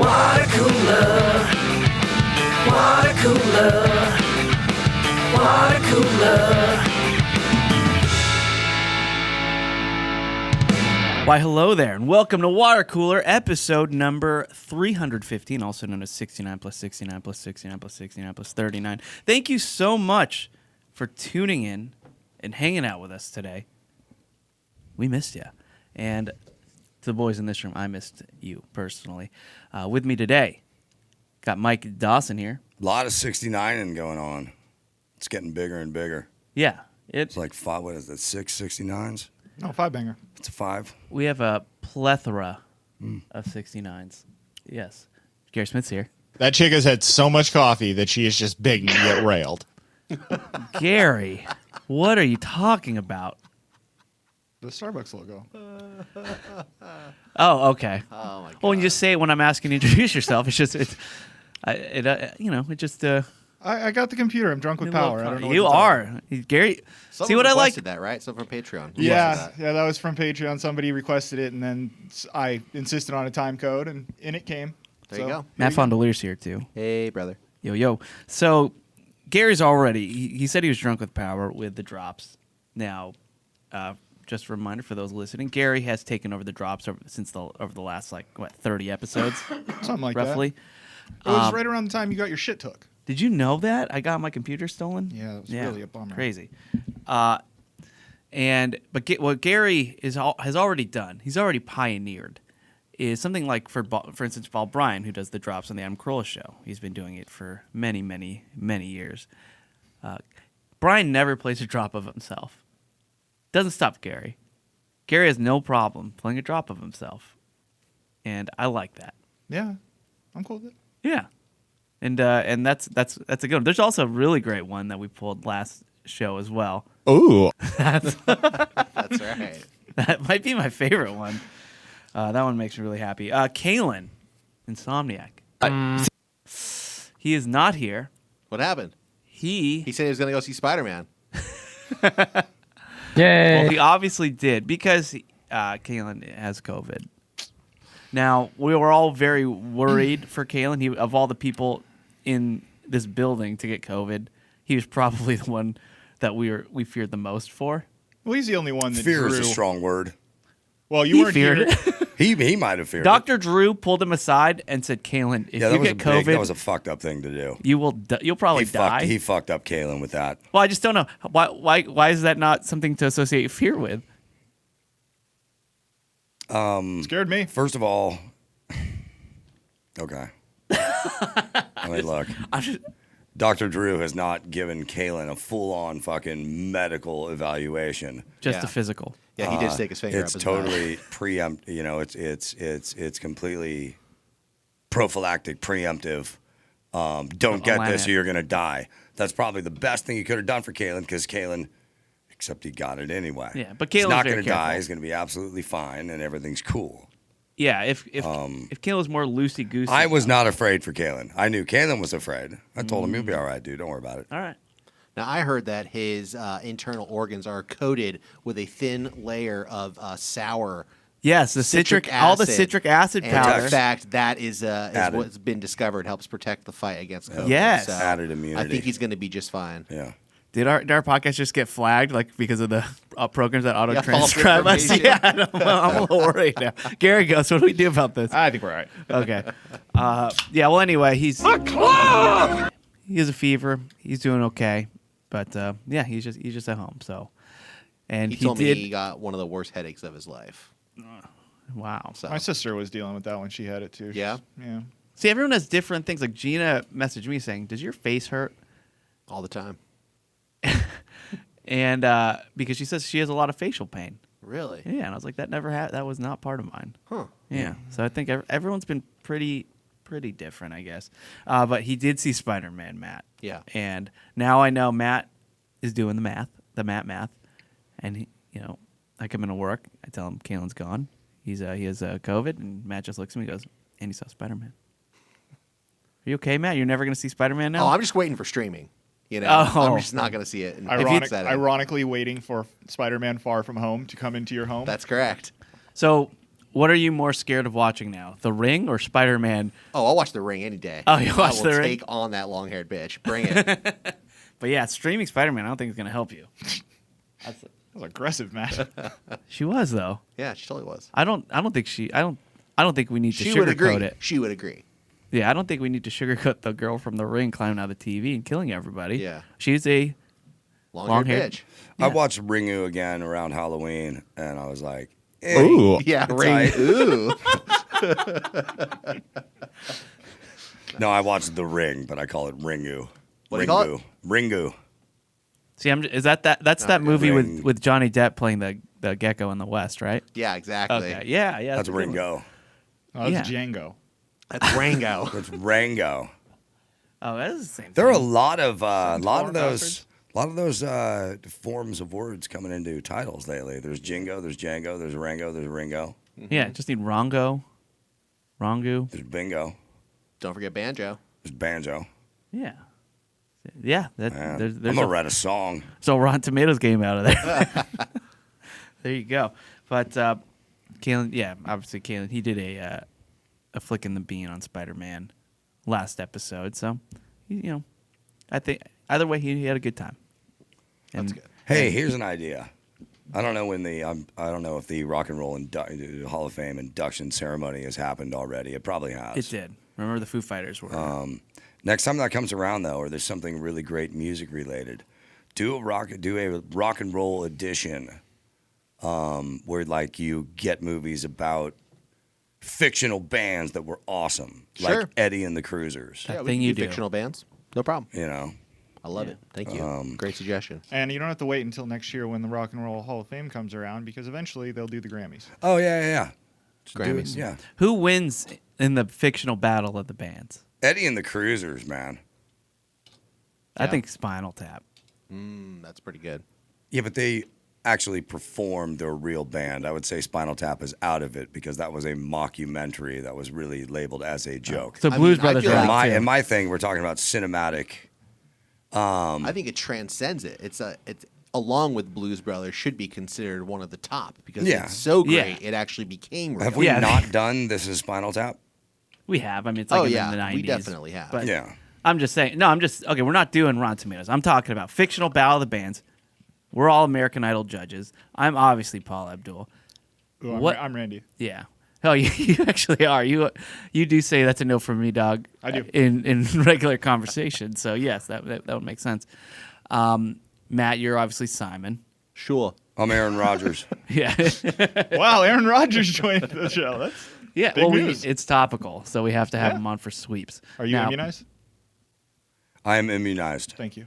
Watercooler, Watercooler, Watercooler. Why, hello there, and welcome to Watercooler, episode number 315, also known as 69 plus 69 plus 69 plus 69 plus 39. Thank you so much for tuning in and hanging out with us today. We missed you. And to the boys in this room, I missed you personally. With me today, got Mike Dawson here. A lot of 69ing going on. It's getting bigger and bigger. Yeah. It's like five, what is it, 69s? No, 5-banger. It's a 5. We have a plethora of 69s. Yes. Gary Smith's here. That chick has had so much coffee that she is just begging to get railed. Gary, what are you talking about? The Starbucks logo. Oh, okay. Oh my god. Well, when you just say it when I'm asking you to introduce yourself, it's just, I got the computer. I'm drunk with power. I don't know what You to tell are. Gary, Someone see what I like? requested that, right? Someone from Patreon. Yeah, that was from Patreon. Somebody requested it, and then I insisted on a time code, and in it came. There you go. Matt Fondelier's here, too. Hey, brother. Yo. So, Gary's already, he said he was drunk with power with the drops. Now, just a reminder for those listening, Gary has taken over the drops over the last, 30 episodes? Something like roughly. that. It was right around the time you got your shit took. Did you know that? I got my computer stolen? Yeah, it was really a bummer. Crazy. What Gary has already done, he's already pioneered, is something like, for instance, Paul Bryan, who does the drops on the Adam Carolla show. He's been doing it for many, many, many years. Bryan never plays a drop of himself. Doesn't stop Gary. Gary has no problem playing a drop of himself. And I like that. Yeah, I'm cool with it. Yeah. And that's a good one. There's also a really great one that we pulled last show as well. Ooh. That's right. That might be my favorite one. That one makes me really happy. Caitlyn, Insomniac. He is not here. What happened? He He said he was going to go see Spider-Man. Well, he obviously did because Caitlyn has COVID. Now, we were all very worried for Caitlyn. Of all the people in this building to get COVID, he was probably the one that we feared the most for. Well, he's the only one that Fear Drew. is a strong word. Well, you He weren't feared here. it. He might have feared Dr. Drew pulled him aside and said, "Caitlyn, if that you was get COVID, that was a fucked up thing to do. you'll probably die." He fucked up Caitlyn with that. Well, I just don't know why is that not something to associate fear with? Scared me. First of all, okay. I mean, look, Dr. Drew has not given Caitlyn a full-on fucking medical evaluation. Just Yeah. a physical. Yeah, he did stick his finger up It's his totally preempt. You know, it's completely prophylactic, preemptive. Don't get this, or you're gonna die. That's probably the best thing you could have done for Caitlyn, because Caitlyn, except he got it anyway. Yeah, but he's Caitlyn's not very gonna die. careful. He's gonna be absolutely fine, and everything's cool. Yeah, if Caitlyn was more loosey goosey, I was not afraid for Caitlyn. I knew Caitlyn was afraid. I told him, "You'll be all right, dude. Don't worry about it." All right. Now, I heard that his internal organs are coated with a thin layer of sour Yes, the all the citric acid and powder. in fact, that is Added. what's been discovered, helps protect the fight against COVID. Yes. So Added immunity. I think he's going to be just fine. Yeah. Did our podcast just get flagged because of the programs that auto Yeah, false transcribe us? information. Yeah, I'm a little worried now. Gary goes, what do we do about this? I think we're all right. Okay. Yeah. Well, anyway, he has a fever. He's doing okay, but yeah, he's just at home. So, and He told did. me he got one of the worst headaches of his life. Wow. So My sister was dealing with that when she had it too. Yeah? Yeah. See, everyone has different things. Like Gina messaged me saying, "Does your face hurt?" all the time. And because she says she has a lot of facial pain. Really? Yeah, and I was like, that was not part of mine. Huh. Yeah. So I think everyone's been pretty different, I guess. But he did see Spider-Man, Matt. Yeah. And now I know Matt is doing the math, math. And he, I come into work, I tell him Caitlyn's gone. He has COVID, and Matt just looks at me and goes, "And he saw Spider-Man." Are you okay, Matt? You're never going to see Spider-Man now? Oh, I'm just waiting for streaming. Oh. I'm just not going to see it. Ironically waiting for Spider-Man Far From Home to come into your home. That's correct. So what are you more scared of watching now, The Ring or Spider-Man? Oh, I'll watch The Ring any day. Oh, you watch I will The Ring? take on that long-haired bitch. Bring it. But yeah, streaming Spider-Man, I don't think it's gonna help you. That was aggressive, Matt. She was though. Yeah, she totally was. I don't think we need to She would agree. sugarcoat it. She would agree. Yeah, I don't think we need to sugarcoat the girl from The Ring climbing out of the TV and killing everybody. Yeah. She's a Long-haired Long-haired. bitch. I watched Ringu again around Halloween, and I was like, Ooh. Yeah, It's Ring. like- Ooh. No, I watched The Ring, but I call it Ringu. What do you call it? Ringu. See, is that's that movie Ring. with Johnny Depp playing the gecko in the West, right? Yeah, exactly. Okay. Yeah. That's a good one. Ringo. Oh, that's Yeah. Django. That's Rango. It's Rango. Oh, that is the same. There are a thing. lot of taller those forms of words coming into titles lately. There's Jingo, there's Django, there's Rango, there's Ringo, Yeah, just need Rongo, Rongu. there's Bingo, Don't forget Banjo. there's Banjo. Yeah. Yeah. Man, There's I'm gonna write a song. So Rotten Tomatoes game out of there. There you go. But Caitlyn, yeah, obviously Caitlyn, he did a flick in the bean on Spider-Man last episode. So, I think either way he had a good time. And That's good. Hey, here's an idea. I don't know when I don't know if the Rock and Roll Hall of Fame induction ceremony has happened already. It probably has. It did. Remember the Foo Fighters were. Next time that comes around, though, or there's something really great music related, do a rock and roll edition, where like you get movies about fictional bands that were awesome, Sure. like Eddie and the Cruisers. That Yeah, we thing can you do do. fictional bands. No problem. You know, I love it. Thank you. Great suggestion. And you don't have to wait until next year when the Rock and Roll Hall of Fame comes around because eventually they'll do the Grammys. oh yeah. Just do it, Grammys. yeah. Who wins in the fictional battle of the bands? Eddie and the Cruisers, man. I Yeah. think Spinal Tap. That's pretty good. Yeah, but they actually performed their real band. I would say Spinal Tap is out of it because that was a mockumentary that was really labeled as a joke. So I Blues mean, I Brothers feel are like- In out my too. in my thing, we're talking about cinematic. I think it transcends it. It's along with Blues Brothers should be considered one of the top because Yeah. it's so great Yeah. it actually became real. Have we Yeah. not done This Is Spinal Tap? We have. I mean, it's like Oh, in yeah, the 90s. we definitely have. But Yeah. I'm just saying. No, okay. We're not doing Rotten Tomatoes. I'm talking about fictional battle of the bands. We're all American Idol judges. I'm obviously Paul Abdul. Ooh, What? I'm Randy. Yeah. Oh, you actually are. You do say that's a no from me, dog. I do. In regular conversation. So yes, that would make sense. Matt, you're obviously Simon. Sure. I'm Aaron Rodgers. Yeah. Wow, Aaron Rodgers joined the show. That's Yeah. Big Well, news. it's topical, so we have to have Yeah. him on for sweeps. Are you Now- immunized? I am immunized. Thank you.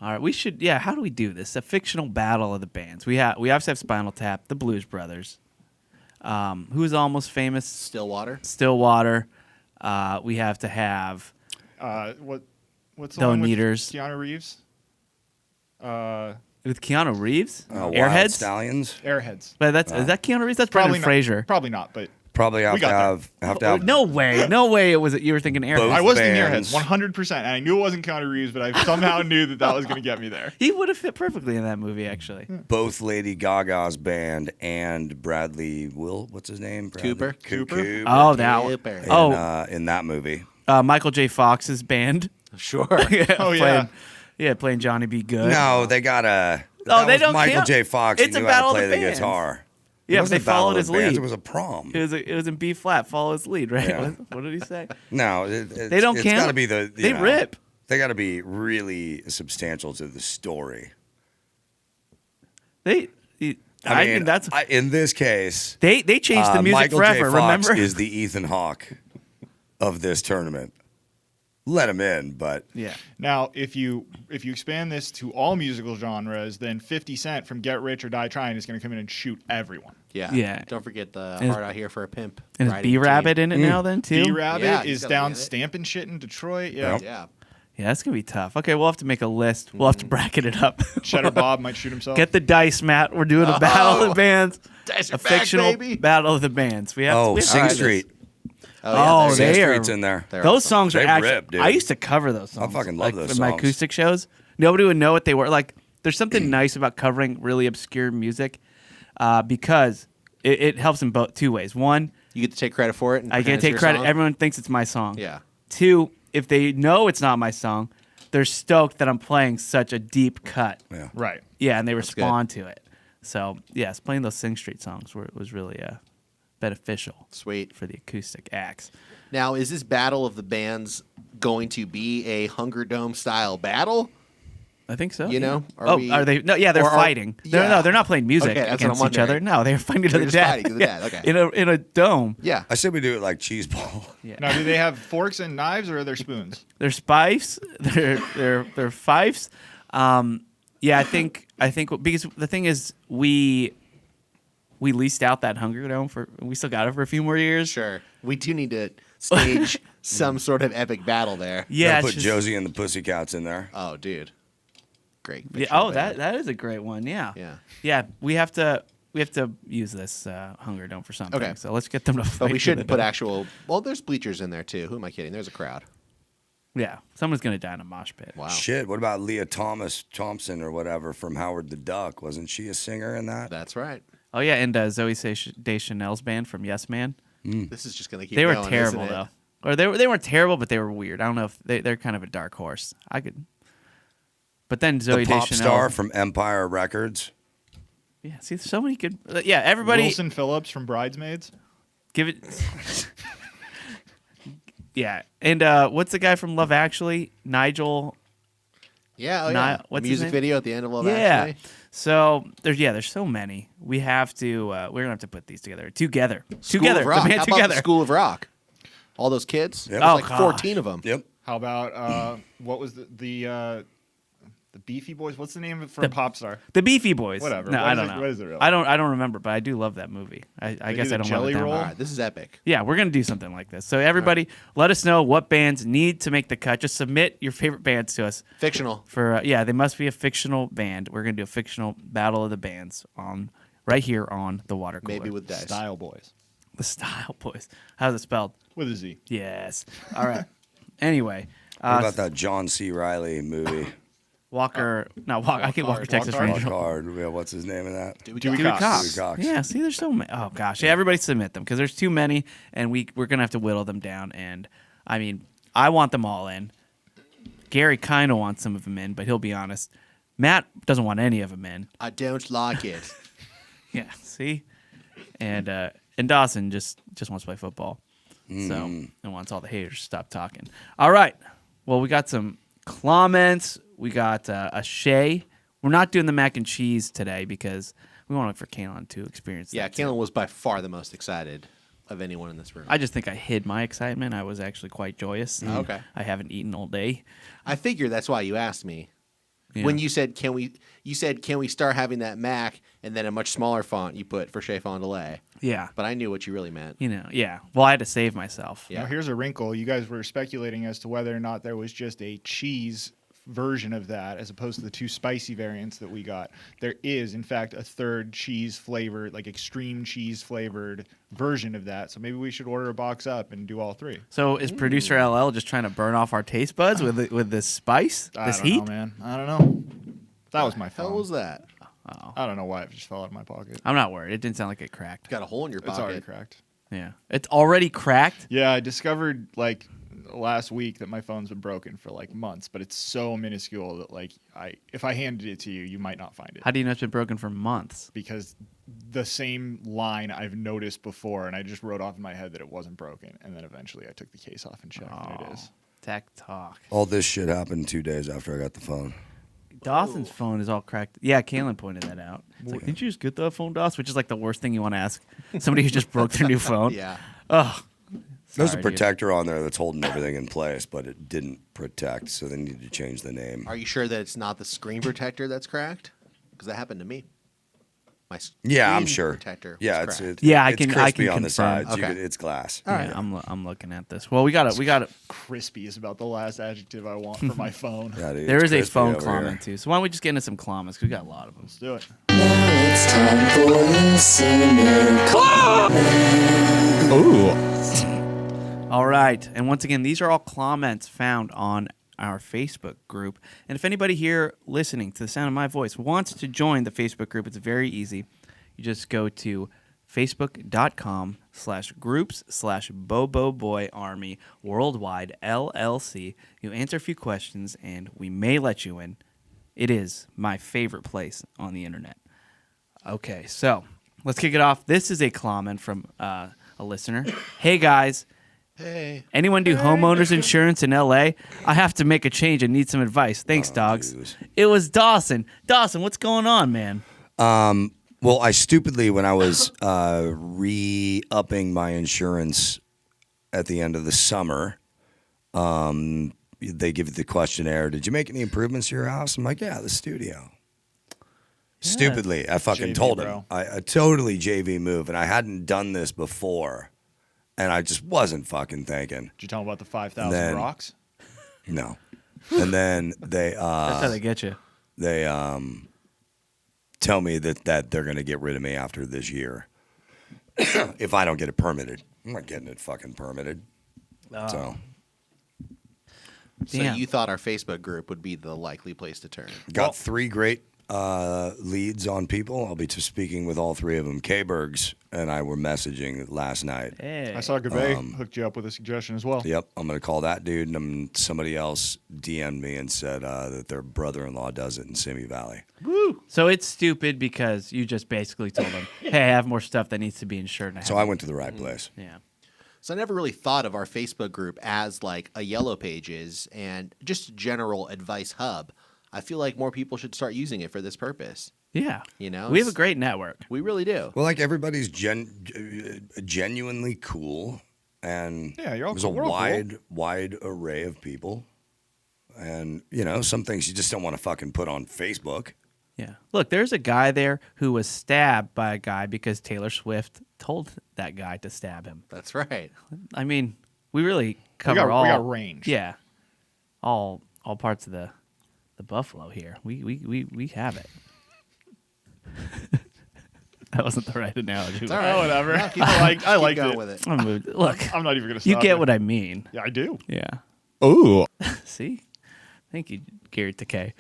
All right, we should. Yeah, how do we do this? A fictional battle of the bands. We obviously have Spinal Tap, the Blues Brothers. Who's almost famous? Stillwater. Stillwater. We have to have. What's the No one with Neaters. Keanu Reeves? With Keanu Reeves, Wild Airheads. Stallions. Airheads. But is that Keanu Reeves? That's Probably Brendan not. Fraser. Probably not, but Probably have We to got have No way. It was. You were thinking Airheads. Both I was bands. thinking Airheads, 100%. And I knew it wasn't Keanu Reeves, but I somehow knew that was going to get me there. He would have fit perfectly in that movie, actually. both Lady Gaga's band and Bradley what's his name? Cooper. Cooper. Oh, that one. Cooper. Oh, in that movie. Michael J. Fox's band. Sure. Oh, yeah. Playing Johnny B. Good. No, they got a. Oh, that they was don't Michael count. J. Fox. It's he a knew how battle to of play the the bands. guitar. Yeah, It but wasn't they a battle followed of his the bands, lead. It was a prom. It was in B flat. Follow his lead, right? Yeah. What did he say? No, They don't It's count. got to be the. They rip. They got to be really substantial to the story. I mean, that's in this case. they changed the music Michael forever. J. Fox Remember? is the Ethan Hawke of this tournament. Let him in, but yeah. Now, if you expand this to all musical genres, then 50 Cent from Get Rich or Die Trying is going to come in and shoot everyone. Yeah. Yeah. Don't forget the And- Hard Out Here for a Pimp. And is riding B Rabbit team. in it now then too? D-Rabbit Yeah, he's is gotta down get it. stamping shit in Detroit. Yeah. Yep. Yeah. Yeah, that's gonna be tough. Okay, we'll have to make a list. We'll have to bracket it up. Cheddar Bob might shoot himself. Get the dice, Matt. We're doing a battle of the bands. Dice are A back, fictional baby. battle of the bands. We have. we have Sing to do Street. this. Oh, they Sing are- Street's in there. They're Those awesome. songs are They actually. rip, dude. I used to cover those songs. fucking love those in my songs. acoustic shows. Nobody would know what they were. Like, there's something nice about covering really obscure music, because it helps in both two ways. One, You get to take credit for it. And I pretend get to it's take your credit. song? Everyone thinks it's my song. Yeah. Two, if they know it's not my song, they're stoked that I'm playing such a deep cut. Yeah. Right. Yeah, and they good. respond to it. So, yes, playing those Sing Street songs was really beneficial Sweet. for the acoustic acts. Now, is this battle of the bands going to be a Hunger Dome style battle? I think so. You know? Are they? No, yeah, they're or are- fighting. yeah. No, they're not playing music Okay, that's what against I'm each other. wondering. No, they're fighting to They're the just death. fighting to the death, okay. In a dome. Yeah. I said we do it like cheese ball. Now, do they have forks and knives, or are there spoons? They're spifes. They're fifes. Yeah, I think because the thing is we leased out that Hunger Dome we still got it for a few more years. Sure. We do need to stage some sort of epic battle there. Yeah, Gotta it's put just- Josie and the Pussycats in there. Oh, dude. Great. Yeah, fictional oh, band. that is a great one. Yeah. Yeah. Yeah. We have to use this Hunger Dome for something. Okay. So let's get them to fight. But we to shouldn't the put dome. actual. Well, there's bleachers in there too. Who am I kidding? There's a crowd. Yeah. Someone's gonna die in a mosh pit. Wow. Shit, what about Leah Thompson or whatever from Howard the Duck? Wasn't she a singer in that? That's right. Oh yeah, and Zoe Deschanel's band from Yes Man. This is just gonna keep. They were going, terrible isn't it? though. Or they weren't terrible, but they were weird. I don't know if they're kind of a dark horse. I could. But then Zoe The pop Deschanel. star from Empire Records. Yeah. See, so many good. Yeah. Everybody. Wilson Phillips from Bridesmaids. Give it. Yeah, and what's the guy from Love Actually? Nigel. Yeah. Oh, Ni- yeah. what's his Music name? video at the end of Love Yeah. Actually. So there's so many. We have to. We're gonna have to put these together. Together. School Together. of Rock. The band How about together. the School of Rock? All those kids. Yep. There's Oh, like 14 of them. Yep. How about what was the Beefy Boys? what's the name from The- Popstar? The Beefy Boys. Whatever. No, What I is don't it- know. what is it really? I don't remember, but I do love that movie. I They guess do I the don't love Jelly it that Roll? much. All right. This is epic. Yeah, we're gonna do something like this. So everybody, let us know what bands need to make the cut. Just submit your favorite bands to us. Fictional. For they must be a fictional band. We're gonna do a fictional battle of the bands right here on the Water Cooler. Maybe with dice. Style Boys the Style Boys. How's it spelled? with a Z. Yes. All right. Anyway, What about that John C. Riley movie? Walker. No, Walker. I can't Walker Walk Texas Hard. Walk Ranger. Hard. Yeah, what's his name in that? Dewey Dewey Cox. Cox. Dewey Cox. Yeah. See, there's so many. Oh gosh. Yeah. Everybody submit them because there's too many, and we're gonna have to whittle them down. And I mean, I want them all in. Gary kind of wants some of them in, but he'll be honest. Matt doesn't want any of them in. I don't like it. Yeah. See, and Dawson just wants to play football, so and wants all the haters to stop talking. All right. Well, we got some comments. We got a Shay. We're not doing the mac and cheese today because we want for Caitlyn to experience. Yeah, that too. Caitlyn was by far the most excited of anyone in this room. I just think I hid my excitement. I was actually quite joyous. and Okay. I haven't eaten all day. I figured that's why you asked me. Yeah. When you said, can we start having that Mac, and then a much smaller font you put for Chez Fond du Lait. Yeah. But I knew what you really meant. Yeah. Well, I had to save myself. Yeah. Now here's a wrinkle. You guys were speculating as to whether or not there was just a cheese version of that as opposed to the two spicy variants that we got. There is, in fact, a third cheese flavored, like extreme cheese flavored version of that. So maybe we should order a box up and do all three. So is producer LL just trying to burn off our taste buds with this spice, I this don't heat? know, man. I don't know. That was my How phone. was that? I don't know why it just fell out of my pocket. I'm not worried. It didn't sound like it cracked. Got a hole in your It's already pocket. cracked. Yeah. It's already cracked? Yeah, I discovered like last week that my phone's been broken for like months, but it's so minuscule that like if I handed it to you, you might not find it. How do you know it's been broken for months? Because the same line I've noticed before, and I just wrote off in my head that it wasn't broken, and then eventually I took the case off and checked, and it is. Tech talk. All this shit happened 2 days after I got the phone. Dawson's phone is all cracked. Yeah, Caitlyn pointed that out. It's like, didn't you just get that phone, Dawson? Which is like the worst thing you want to ask somebody who just broke their new phone. Yeah. Ugh. There's a Sorry, dude. protector on there that's holding everything in place, but it didn't protect, so they needed to change the name. Are you sure that it's not the screen protector that's cracked? Because that happened to me. My Yeah, I'm screen sure. Protector. Was Yeah, cracked. it's Yeah, I it's can crispy on the confirm. sides. Okay. It's glass. Yeah, I'm looking at this. Well, we got it. Crispy is about the last adjective I want for my phone. Yeah, dude, There it's is a crispy phone over comment here. too. So why don't we just get into some comments? 'Cause we got a lot of them. Let's do it. Now it's time for listener Ooh. All right, and once again, these are all comments found on our Facebook group. And if anybody here listening to the sound of my voice wants to join the Facebook group, it's very easy. You just go to Facebook.com/groups/BoboBoyArmy Worldwide LLC. You answer a few questions, and we may let you in. It is my favorite place on the internet. Okay, so let's kick it off. This is a comment from a listener. Hey, guys. Hey. Anyone do homeowners insurance in LA? I have to make a change and need some advice. Thanks, dogs. Jesus. It was Dawson. Dawson, what's going on, man? Well, I stupidly, when I was re-upping my insurance at the end of the summer, they give you the questionnaire. Did you make any improvements to your house? I'm like, yeah, the studio. Stupidly, I fucking JV, told him. bro. I totally JV move, and I hadn't done this before, and I just wasn't fucking thinking. Did you tell them about the 5,000 Then- rocks? No. And then they That's how they get you. they tell me that they're going to get rid of me after this year if I don't get it permitted. I'm not getting it fucking permitted. So So Damn. you thought our Facebook group would be the likely place to turn. got 3 great leads on people. I'll be speaking with all 3 of them. K-Bergs and I were messaging last night. Hey. I saw Gabe hooked you up with a suggestion as well. Yep, I'm going to call that dude. And somebody else DM'd me and said that their brother-in-law does it in Simi Valley. So it's stupid because you just basically told them, hey, I have more stuff that needs to be insured. And So I went to the right place. Yeah. So I never really thought of our Facebook group as like a Yellow Pages and just a general advice hub. I feel like more people should start using it for this purpose. Yeah. You know, We have a great network. We really do. Well, like everybody's genuinely cool, and Yeah, you're all there's cool. a We're all cool. wide array of people, and some things you just don't want to fucking put on Facebook. Yeah. Look, there's a guy there who was stabbed by a guy because Taylor Swift told that guy to stab him. That's right. I mean, we really cover we all. got range. Yeah. All parts of the buffalo here. We have it. That wasn't the right analogy. It's all right. Oh, whatever. No, keep I keep liked going it. with it. I'm moved. Look, I'm not even going to you stop get what I mean. Yeah, I do. Yeah. Ooh. See? Thank you, Gary Takei.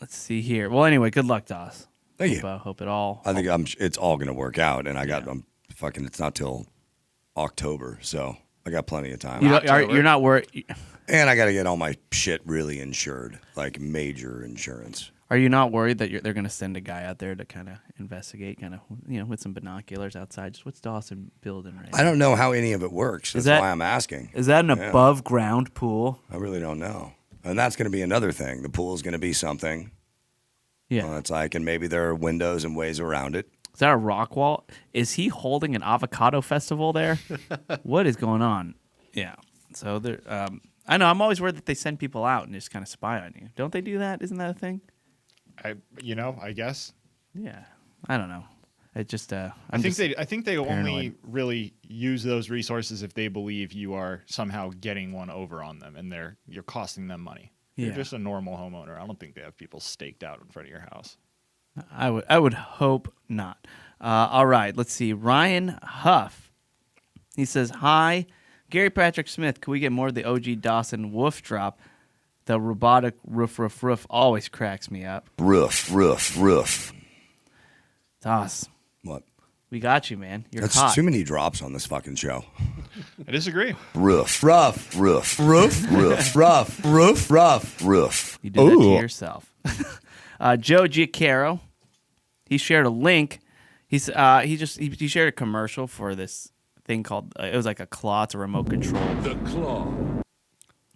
Let's see here. Well, anyway, good luck to us. Thank you. Hope it all. I think it's all gonna work out, and I'm fucking. It's not till October, so I got plenty of time. You're not worried. And I got to get all my shit really insured, like major insurance. Are you not worried that they're going to send a guy out there to kind of investigate, kind of with some binoculars outside? Just what's Dawson building right now? I don't know how any of it works. That's why I'm asking. Is that an Yeah. above ground pool? I really don't know. And that's going to be another thing. The pool is going to be something. Yeah. It's like, and maybe there are windows and ways around it. Is that a rock wall? Is he holding an avocado festival there? What is going on? Yeah. So there. I know. I'm always worried that they send people out and just kind of spy on you. Don't they do that? Isn't that a thing? I guess. Yeah. I don't know. It just. I think they only paranoid. really use those resources if they believe you are somehow getting one over on them and you're costing them money. Yeah. You're just a normal homeowner. I don't think they have people staked out in front of your house. I would hope not. All right, let's see. Ryan Huff. He says, "Hi, Gary Patrick Smith. Can we get more of the OG Dawson woof drop? The robotic roof always cracks me up." Roof. Doss, What? we got you, man. You're That's hot. too many drops on this fucking show. I disagree. Roof. You did that to Ooh. yourself. Joe Giacaro. He shared a link. He shared a commercial for this thing called it was like a claw. It's a remote control. The claw.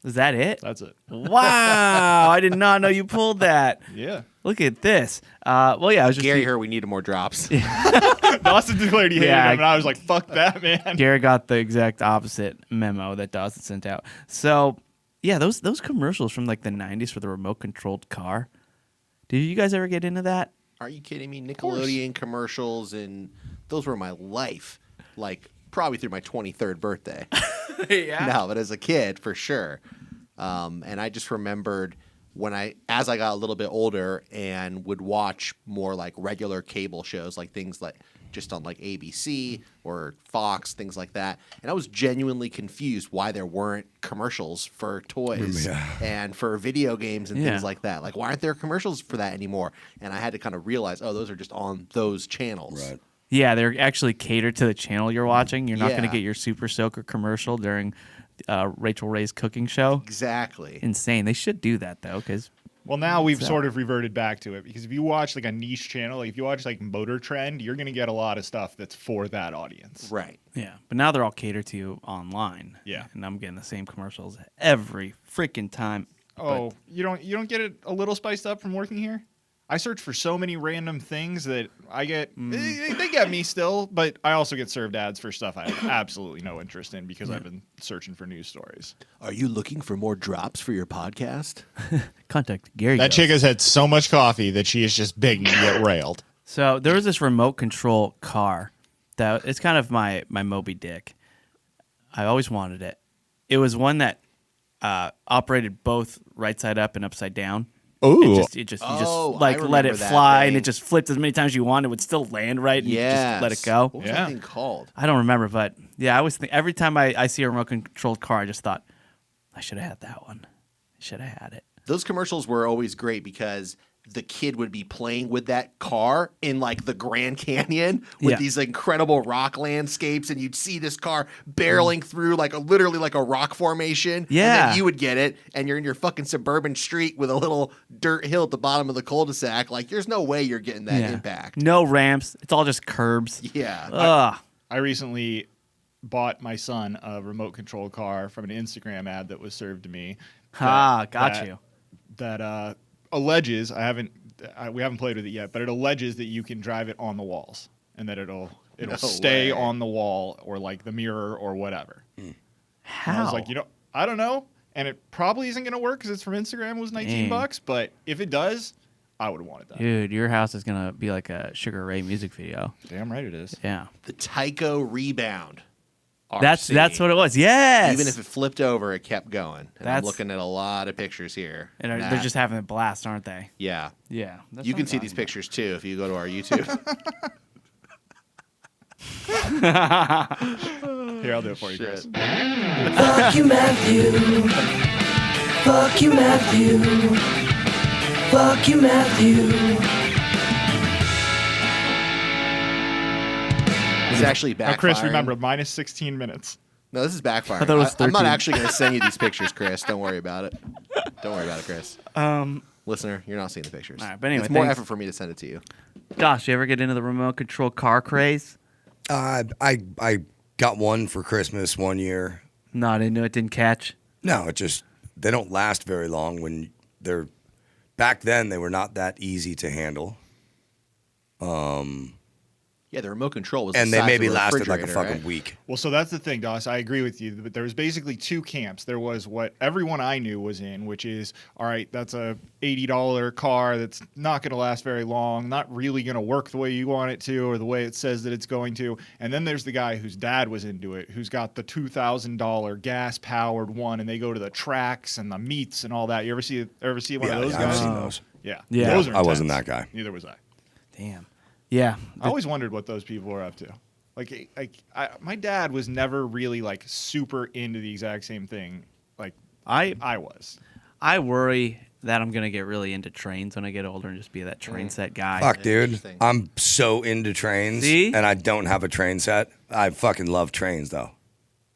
Is that it? That's it. Wow, I did not know you pulled that. Yeah. Look at this. Well, yeah, I was just Gary heard we needed more drops. Dawson declared he hated Yeah, him, and I was like, fuck that, man. Gary got the exact opposite memo that Dawson sent out. So, yeah, those commercials from like the 90s for the remote controlled car. Did you guys ever get into that? Are you kidding me? Nickelodeon commercials, and those were my life. Like, probably through my 23rd birthday. Yeah. No, but as a kid, for sure. And I just remembered as I got a little bit older and would watch more like regular cable shows, like things like just on like ABC or Fox, things like that. And I was genuinely confused why there weren't commercials for toys and for video games and Yeah. things like that. Like, why aren't there commercials for that anymore? And I had to kind of realize, oh, those are just on those channels. Right. Yeah, they're actually catered to the channel you're watching. You're not going to Yeah. get your Super Soaker commercial during Rachel Ray's cooking show. Exactly. Insane. They should do that though, because Well, now we've So- sort of reverted back to it because if you watch like a niche channel, like if you watch like Motor Trend, you're going to get a lot of stuff that's for that audience. Right. yeah. But now they're all catered to you online. Yeah. and I'm getting the same commercials every freaking time. Oh, you don't get it a little spiced up from working here? I search for so many random things that I get. They get me still, but I also get served ads for stuff I have absolutely no interest in because I've been searching for news stories. Are you looking for more drops for your podcast? Contact Gary. That Ghost. chick has had so much coffee that she is just begging to get railed. So there was this remote control car that it's kind of my Moby Dick. I always wanted it. It was one that operated both right side up and upside down. Ooh. You Oh, just I like let it remember that fly, and thing. it just flipped as many times as you want. It would still land right, and you just let it go. What was Yeah. that thing called? I don't remember, but yeah, I always think every time I see a remote controlled car, I just thought I should have had that one. I should have had it. Those commercials were always great because the kid would be playing with that car in like the Grand Canyon with Yeah. these incredible rock landscapes, and you'd see this car barreling through like literally like a rock formation. And Yeah. then you would get it, and you're in your fucking suburban street with a little dirt hill at the bottom of the cul-de-sac. Like, there's no way you're getting that Yeah. impact. No ramps. It's all just curbs. Yeah. Ugh. I recently bought my son a remote control car from an Instagram ad that was served to me. Ah, got that- you. That alleges we haven't played with it yet, but it alleges that you can drive it on the walls and that it'll No stay way. on the wall or like the mirror or whatever. How? And I was like, I don't know, and it probably isn't going to work because it's from Instagram. It was Dang. $19, but if it does, I would have wanted that. Dude, your house is gonna be like a Sugar Ray music video. Damn right it is. Yeah, The Tyco Rebound. that's RC. what it was. Yes. Even if it flipped over, it kept going. And I'm That's- looking at a lot of pictures here. and they're Nah. just having a blast, aren't they? Yeah. Yeah. That's You what can I'm see these talking pictures too if you go to our YouTube. Here, I'll do it for you, Chris. Fuck you, Matthew. Fuck you, Matthew. Fuck you, Matthew. It's actually backfiring. Now, Chris, remember, minus 16 minutes. No, this is backfiring. I thought it was I'm not 13. actually going to send you these pictures, Chris. Don't worry about it. Don't worry about it, Chris. Listener, you're not seeing the pictures. All right, but anyway, it's more thanks. effort for me to send it to you. Josh, you ever get into the remote control car craze? I got one for Christmas one year. Not into it, didn't catch. No, it just they don't last very long when they're back then they were not that easy to handle. Yeah, the remote control was And the they size maybe of a lasted like a refrigerator, fucking right? week. Well, so that's the thing, Doss. I agree with you. But there was basically two camps. There was what everyone I knew was in, which is, all right, that's a $80 car that's not going to last very long, not really going to work the way you want it to or the way it says that it's going to. And then there's the guy whose dad was into it, who's got the $2,000 gas-powered one, and they go to the tracks and the meets and all that. You ever see one of those I've guys? seen those. Yeah. Yeah. Those are I wasn't intense. that guy. Neither was I. Damn. Yeah. I always wondered what those people were up to. My dad was never really like super into the exact same thing like I was. I worry that I'm gonna get really into trains when I get older and just be that train set guy. Fuck, dude. Interesting. I'm so into trains. See? And I don't have a train set. I fucking love trains, though.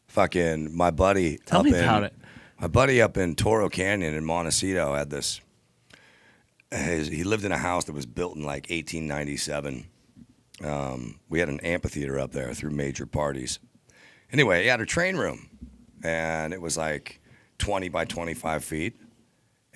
Fucking my buddy. Tell me about it. My buddy up in Toro Canyon in Montecito had this. He lived in a house that was built in like 1897. We had an amphitheater up there through major parties. Anyway, he had a train room, and it was like 20 by 25 feet.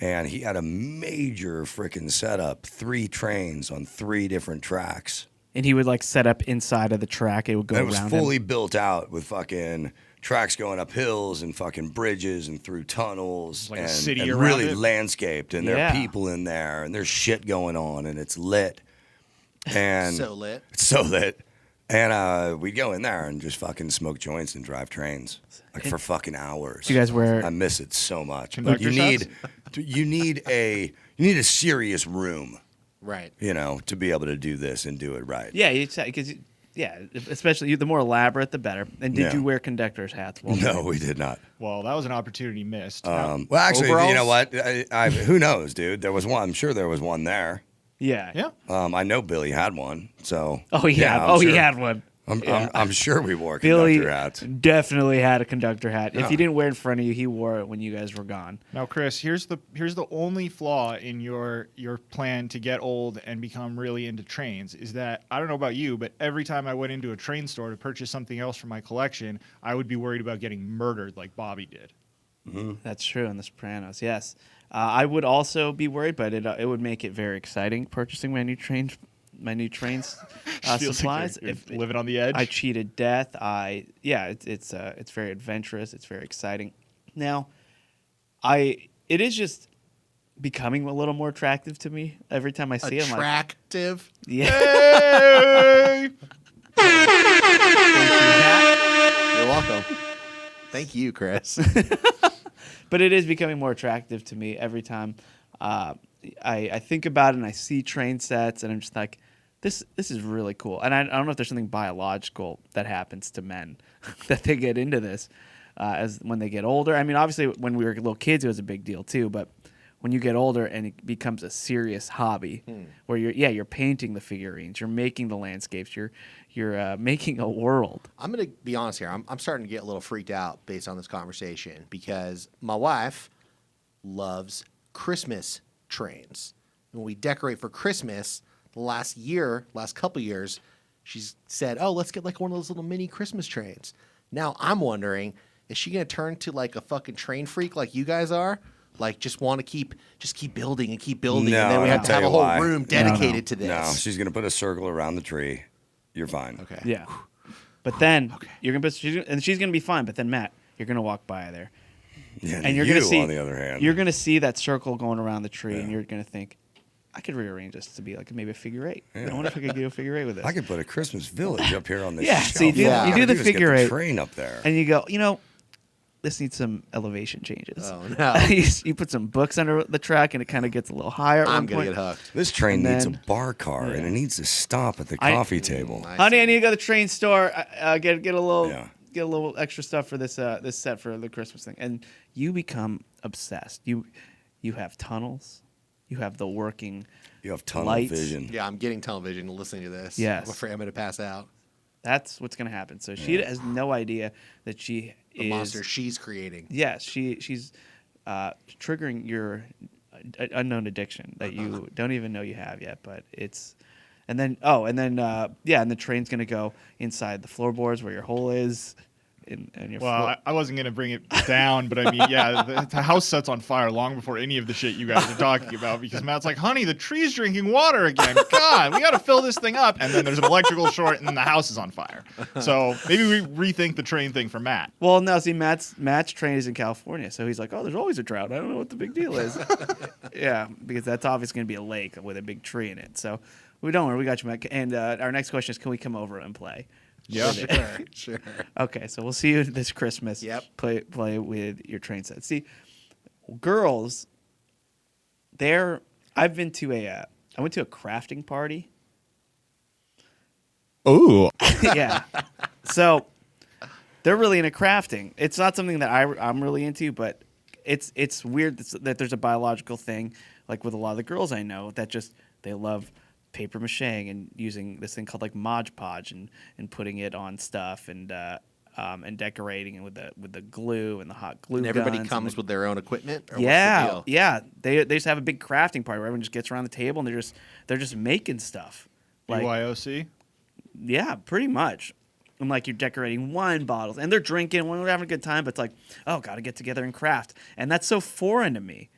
And he had a major freaking setup, 3 trains on 3 different tracks. And he would like set up inside of the track. It would go And it was around fully him. built out with fucking tracks going up hills and fucking bridges and through tunnels Like a and, city and around really it? landscaped. And there Yeah. are people in there and there's shit going on and it's lit. And So lit. it's so lit. And we'd go in there and just fucking smoke joints and drive trains like for fucking hours. Do you guys wear? I miss it so much. But Conductor you need a serious room, Right. to be able to do this and do it right. Yeah, because especially the more elaborate, the better. And did Yeah. you wear conductor's hats? Well, No, we did not. Well, that was an opportunity missed. Well, actually, you know Overalls? what? Who knows, dude? There was one. I'm sure there was one there. Yeah. Yeah. I know Billy had one, so. Oh, he yeah, had. I'm Oh, sure- he had one. I'm sure we wore Billy conductor hats. definitely had a conductor hat. If Yeah. he didn't wear it in front of you, he wore it when you guys were gone. Now, Chris, here's the only flaw in your plan to get old and become really into trains is that I don't know about you, but every time I went into a train store to purchase something else for my collection, I would be worried about getting murdered like Bobby did. That's true in The Sopranos. Yes, I would also be worried, but it would make it very exciting purchasing my new trains Feels supplies. like you're living on the edge. I cheated death. It's very adventurous. It's very exciting. Now, it is just becoming a little more attractive to me every time I see it. Attractive. Yeah. Hey! You're welcome. Thank you, Chris. But it is becoming more attractive to me every time I think about it and I see train sets and I'm just like, this is really cool. And I don't know if there's something biological that happens to men that they get into this as when they get older. I mean, obviously when we were little kids, it was a big deal too. But when you get older and it becomes a serious hobby, where you're painting the figurines, you're making the landscapes, you're making a world. I'm going to be honest here. I'm starting to get a little freaked out based on this conversation because my wife loves Christmas trains. When we decorate for Christmas, the last couple years, she's said, "Oh, let's get like one of those little mini Christmas trains." Now I'm wondering, is she going to turn to like a fucking train freak like you guys are? Like just want to keep building and keep building, No, and then we have I'll to tell have a you whole why. room dedicated to this. No, she's gonna put a circle around the tree. You're fine. Okay. Yeah. But then she's gonna be fine. But then Matt, you're gonna walk by there, Yeah, and you're you, gonna see. on the other hand, you're gonna see that circle going around the tree, and Yeah. you're gonna think, I could rearrange this to be like maybe a figure eight. Yeah. I wonder if I could do a figure eight with this. I could put a Christmas village up here on this Yeah, shelf. so you do- you All do I the gotta is get figure eight. train up there. And you go, this needs some elevation changes. Oh, no. you put some books under the track, and it kind of gets a little higher. At I'm one gonna point. get hooked. This train And needs a then- bar car, and it needs to stop at the coffee table. Honey, I need to go to the train store. Get a little Yeah. get a little extra stuff for this this set for the Christmas thing, and you become obsessed. You have tunnels. You have the working. You have tunnel Lights. vision. Yeah, I'm getting television listening to this. Yes. I'm afraid I'm going to pass out. That's what's going to happen. So she has no idea that she The is. monster she's creating. Yes, she's triggering your unknown addiction that you don't even know you have yet. But it's, and then the train's gonna go inside the floorboards where your hole is, and your Well, I wasn't going to bring it down, but I mean, yeah, the house sets on fire long before any of the shit you guys are talking about because Matt's like, honey, the tree's drinking water again. God, we got to fill this thing up. And then there's an electrical short and then the house is on fire. So maybe we rethink the train thing for Matt. Well, no, see, Matt's train is in California, so he's like, oh, there's always a drought. I don't know what the big deal is. Yeah, because that's obviously going to be a lake with a big tree in it. So we don't worry, we got you, Matt. And our next question is, can we come over and play? Yeah. Sure. Okay, so we'll see you this Christmas. Yep. Play with your train set. See, girls, I went to a crafting party. Ooh. Yeah. So they're really into crafting. It's not something that I'm really into, but it's weird that there's a biological thing, like with a lot of the girls I know, that just they love paper mache and using this thing called like Mod Podge and putting it on stuff and decorating it with the glue and the hot glue. And everybody guns comes and with their own equipment? Or yeah, what's the deal? yeah. They just have a big crafting party where everyone just gets around the table and they're just making stuff. Like, BYOC? yeah, pretty much. And like you're decorating wine bottles and they're drinking, we're having a good time, but it's like, oh, gotta get together and craft. And that's so foreign to me.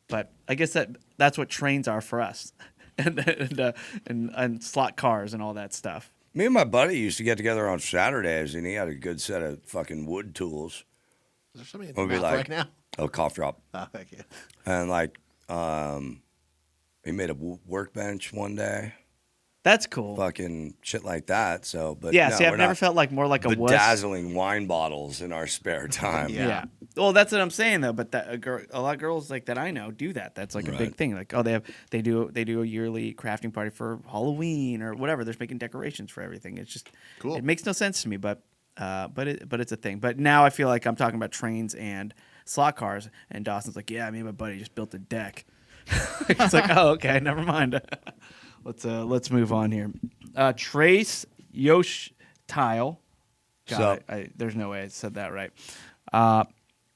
But I guess that's what trains are for us. and slot cars and all that stuff. Me and my buddy used to get together on Saturdays, and he had a good set of fucking wood tools. Is there somebody in We'll the be mouth like, right now? Oh, cough drop. Oh, thank you. And like, he made a workbench one day. That's cool. Fucking shit like that. So, but Yeah, no, see, I've we're never not felt like more like a wuss. bedazzling wine bottles in our spare time. Yeah. Well, that's what I'm saying though. But that a lot of girls like that I know do that. That's like a big Right. thing. Like, oh, they do a yearly crafting party for Halloween or whatever. They're making decorations for everything. It's just Cool. It makes no sense to me, but it's a thing. But now I feel like I'm talking about trains and slot cars, and Dawson's like, yeah, me and my buddy just built a deck. It's like, oh, okay, never mind. Let's move on here. Trace Yosh Tile. God, there's no way I said that right.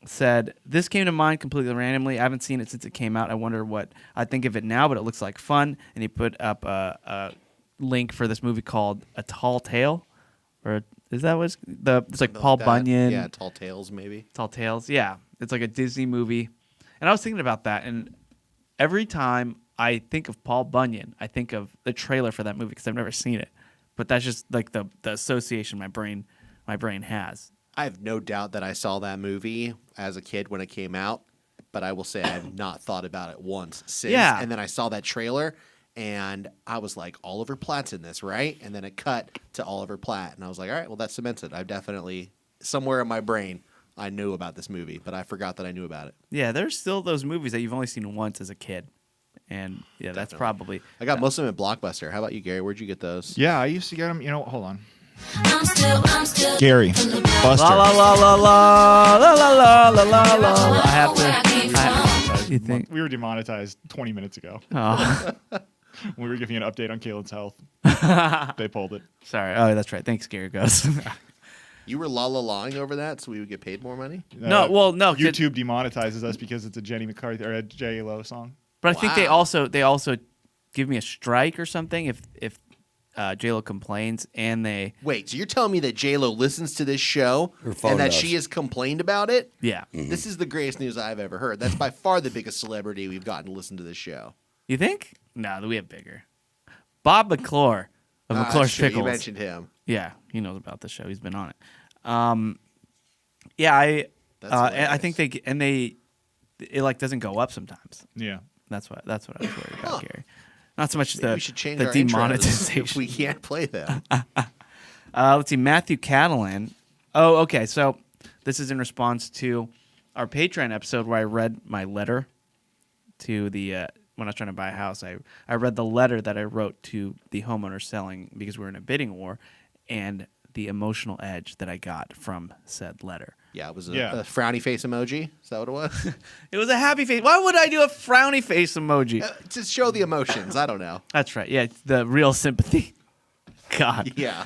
Said, this came to mind completely randomly. I haven't seen it since it came out. I wonder what I think of it now, but it looks like fun. And he put up a link for this movie called A Tall Tale. Or is that what's it's like Paul Bunyan? Yeah, Tall Tales maybe. Tall Tales, yeah. It's like a Disney movie. And I was thinking about that, and every time I think of Paul Bunyan, I think of the trailer for that movie because I've never seen it. But that's just like the association my brain has. I have no doubt that I saw that movie as a kid when it came out, but I will say I have not thought about it once since. Yeah. And then I saw that trailer, and I was like, Oliver Platt's in this, right? And then it cut to Oliver Platt, and I was like, all right, well, that's cemented. I've definitely, somewhere in my brain, I knew about this movie, but I forgot that I knew about it. Yeah, there's still those movies that you've only seen once as a kid. And yeah, that's probably... I got most of them at Blockbuster. How about you, Gary? Where'd you get those? Yeah, I used to get them. Hold on. I'm still Gary, Buster. La la la la la la la la la la. I have to... You think... We were demonetized 20 minutes ago. Oh, We were giving an update on Caitlyn's health. They pulled it. sorry. Oh, that's right. Thanks, Gary Goes. You were la-la-laing over that so we would get paid more money? No, well, no. YouTube demonetizes us because it's a Jenny McCarthy or a J Lo song. But I think they Wow. also give me a strike or something if J-Lo complains and they... Wait, so you're telling me that J-Lo listens to this show Her phone and that does. she has complained about it? Yeah. This is the greatest news I've ever heard. That's by far the biggest celebrity we've gotten to listen to this show. You think? No, we have bigger. Bob McClure of Ah, McClure's that's true. Pickles. You mentioned him. Yeah, he knows about the show. He's been on it. Yeah, I think it like doesn't go up sometimes. Yeah. That's what I was worried about, Huh. Gary. Not so much Maybe the we should change the our intros demonetization. if we can't play them. Let's see, Matthew Catalan. Oh, okay. So this is in response to our Patreon episode where I read my letter to the when I was trying to buy a house. I read the letter that I wrote to the homeowner selling because we were in a bidding war, and the emotional edge that I got from said letter. Yeah, it was a Yeah. frowny face emoji. Is that what it was? It was a happy face. Why would I do a frowny face emoji? To show the emotions. I don't know. That's right. Yeah, it's the real sympathy. God. Yeah.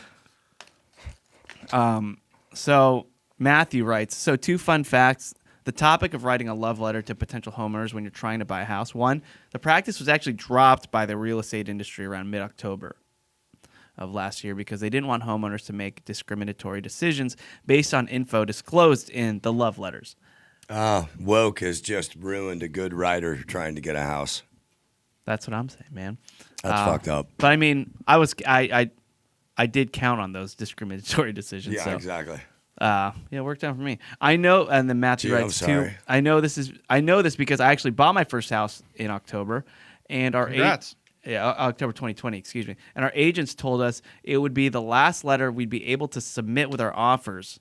So Matthew writes, so 2 fun facts. The topic of writing a love letter to potential homeowners when you're trying to buy a house. 1, the practice was actually dropped by the real estate industry around mid-October of last year because they didn't want homeowners to make discriminatory decisions based on info disclosed in the love letters. Woke has just ruined a good writer trying to get a house. That's what I'm saying, man. That's fucked up. But I mean, I did count on those discriminatory decisions. Yeah, so. exactly. Yeah, it worked out for me. I know, and then Matthew Gee, I'm writes too. sorry. I know this because I actually bought my first house in October, and our Congrats. October 2020, excuse me. And our agents told us it would be the last letter we'd be able to submit with our offers.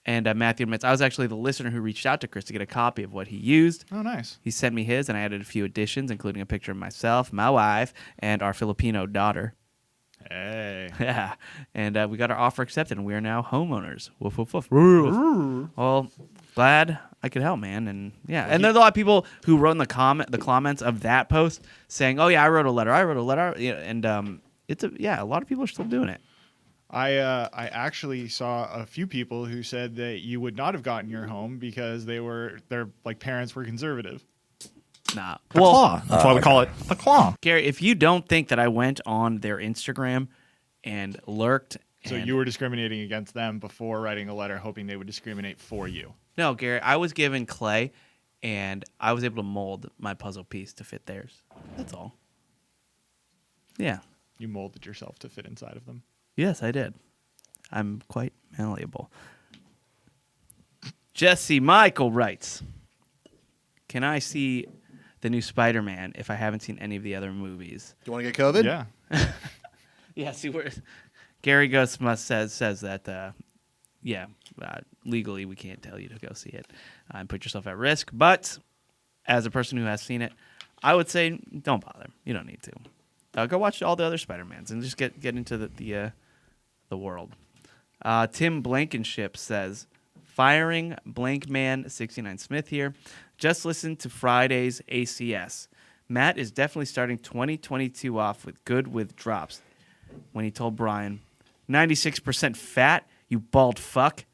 And Matthew admits I was actually the listener who reached out to Chris to get a copy of what he used. Oh, nice. He sent me his, and I added a few additions, including a picture of myself, my wife, and our Filipino daughter. Hey. Yeah, and we got our offer accepted, and we are now homeowners. Woof, woof, woof. Well, glad I could help, man. And yeah, and there's a lot of people who wrote in the comments of that post saying, "Oh yeah, I wrote a letter. Yeah, and a lot of people are still doing it. I actually saw a few people who said that you would not have gotten your home because their like parents were conservative. Nah, The claw. That's why we call it the claw. Gary, if you don't think that I went on their Instagram and lurked, So you were discriminating against them before writing a letter, hoping they would discriminate for you. No, Gary, I was given clay, and I was able to mold my puzzle piece to fit theirs. That's all. Yeah. You molded yourself to fit inside of them. Yes, I did. I'm quite malleable. Jesse Michael writes, can I see the new Spider-Man if I haven't seen any of the other movies? Do you want to get COVID? Yeah. Yeah, see where Gary Ghost says that legally we can't tell you to go see it and put yourself at risk. But as a person who has seen it, I would say don't bother. You don't need to. Go watch all the other Spider-Mans and just get into the world. Tim Blankenship says Firing Blank Man 69 Smith here. Just listen to Friday's ACS. Matt is definitely starting 2022 off with drops. When he told Brian, 96% fat, you bald fuck.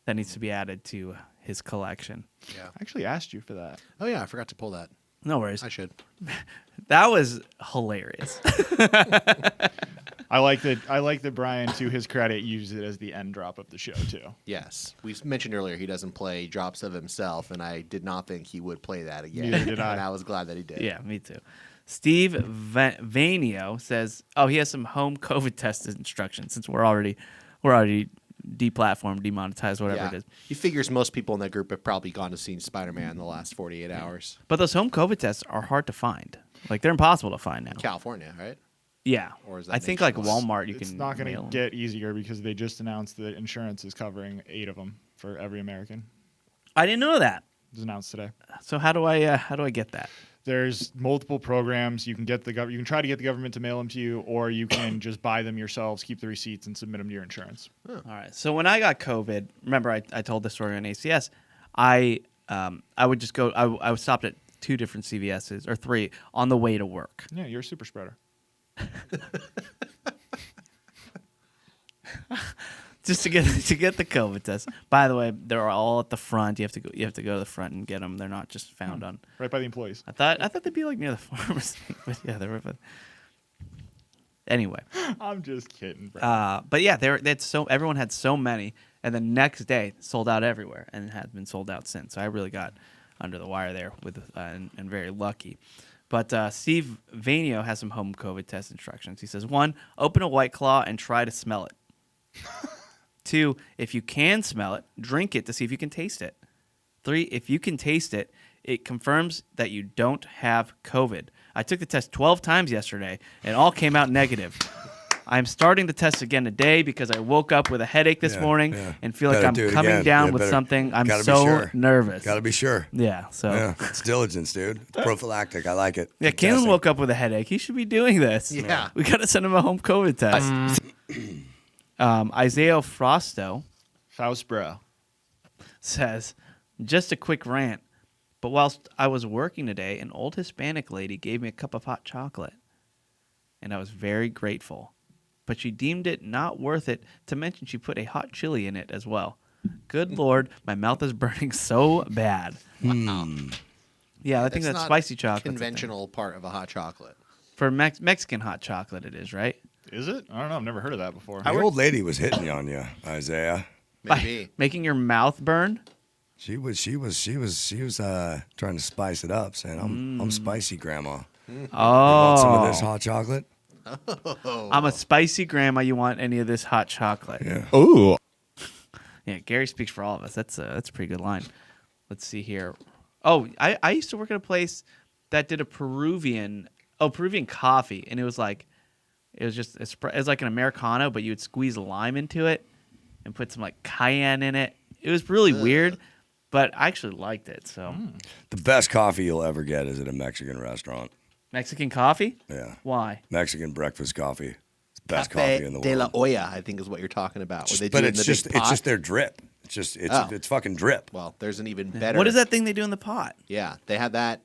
That needs to be added to his collection. Yeah. I actually asked you for that. Oh yeah, I forgot to pull that. No worries. I should. That was hilarious. I like that Brian, to his credit, used it as the end drop of the show too. Yes, we mentioned earlier he doesn't play drops of himself, and I did not think he would play that again. Neither did I. And I was glad that he did. Yeah, me too. Steve Vanio says, "Oh, he has some home COVID test instructions since we're already deplatformed, demonetized, whatever it is." He figures most people in that group have probably gone to see Spider-Man in the last 48 hours. But those home COVID tests are hard to find. Like they're impossible to find now. California, right? Yeah, Or is that I think like nationwide? Walmart, you It's can. not going mail to 'em. get easier because they just announced that insurance is covering 8 of them for every American. I didn't know that. It was announced today. So how do I get that? There's multiple programs. You can get you can try to get the government to mail them to you, or you can just buy them yourselves, keep the receipts, and submit them to your insurance. All right. So when I got COVID, remember I told this story on ACS. I would just go. I stopped at 2 different CVS's or 3 on the way to work. Yeah, you're a super spreader. Just to get the COVID test. By the way, they're all at the front. You have to go to the front and get them. They're not just found on. Right by the employees. I thought they'd be like near the pharmacy, but yeah, they were. Anyway, I'm just kidding, bro. but yeah, everyone had so many, and the next day sold out everywhere, and had been sold out since. So I really got under the wire there and very lucky. But Steve Vanio has some home COVID test instructions. He says, 1, open a White Claw and try to smell it. 2, if you can smell it, drink it to see if you can taste it. 3, if you can taste it, it confirms that you don't have COVID. I took the test 12 times yesterday, and all came out negative. I'm starting the test again today because I woke up with a headache this morning and feel like I'm coming down with something. I'm so nervous. Gotta be sure. Yeah, so. Yeah, it's diligence, dude. It's prophylactic. I like it. Yeah, Keep Caitlyn testing. woke up with a headache. He should be doing this. Yeah. We got to send him a home COVID test. Isaiah Frosto Faust, bro. says, just a quick rant, but whilst I was working today, an old Hispanic lady gave me a cup of hot chocolate, and I was very grateful. But she deemed it not worth it to mention she put a hot chili in it as well. Good Lord, my mouth is burning so bad. Yeah, I think that's not spicy chocolate. Conventional part of a hot chocolate. For Mexican hot chocolate, it is, right? Is it? I don't know. I've never heard of that before. The old lady was hitting on you, Isaiah. Maybe. Making your mouth burn? She was trying to spice it up, saying, "I'm spicy, Grandma. You want some of this hot chocolate?" I'm a spicy grandma. You want any of this hot chocolate? Yeah. Ooh. Yeah, Gary speaks for all of us. That's a pretty good line. Let's see here. Oh, I used to work at a place that did a Peruvian coffee, and it was like an Americano, but you would squeeze lime into it and put some like cayenne in it. It was really weird, but I actually liked it. So The best coffee you'll ever get is at a Mexican restaurant. Mexican coffee? Yeah. Why? Mexican breakfast coffee. It's the best Cafe coffee in the de la world. Olla, I think is what you're talking about. Where they But do it in it's the just big pot. it's just their drip. It's fucking drip. Well, there's an even better. What is that thing they do in the pot? Yeah, they have that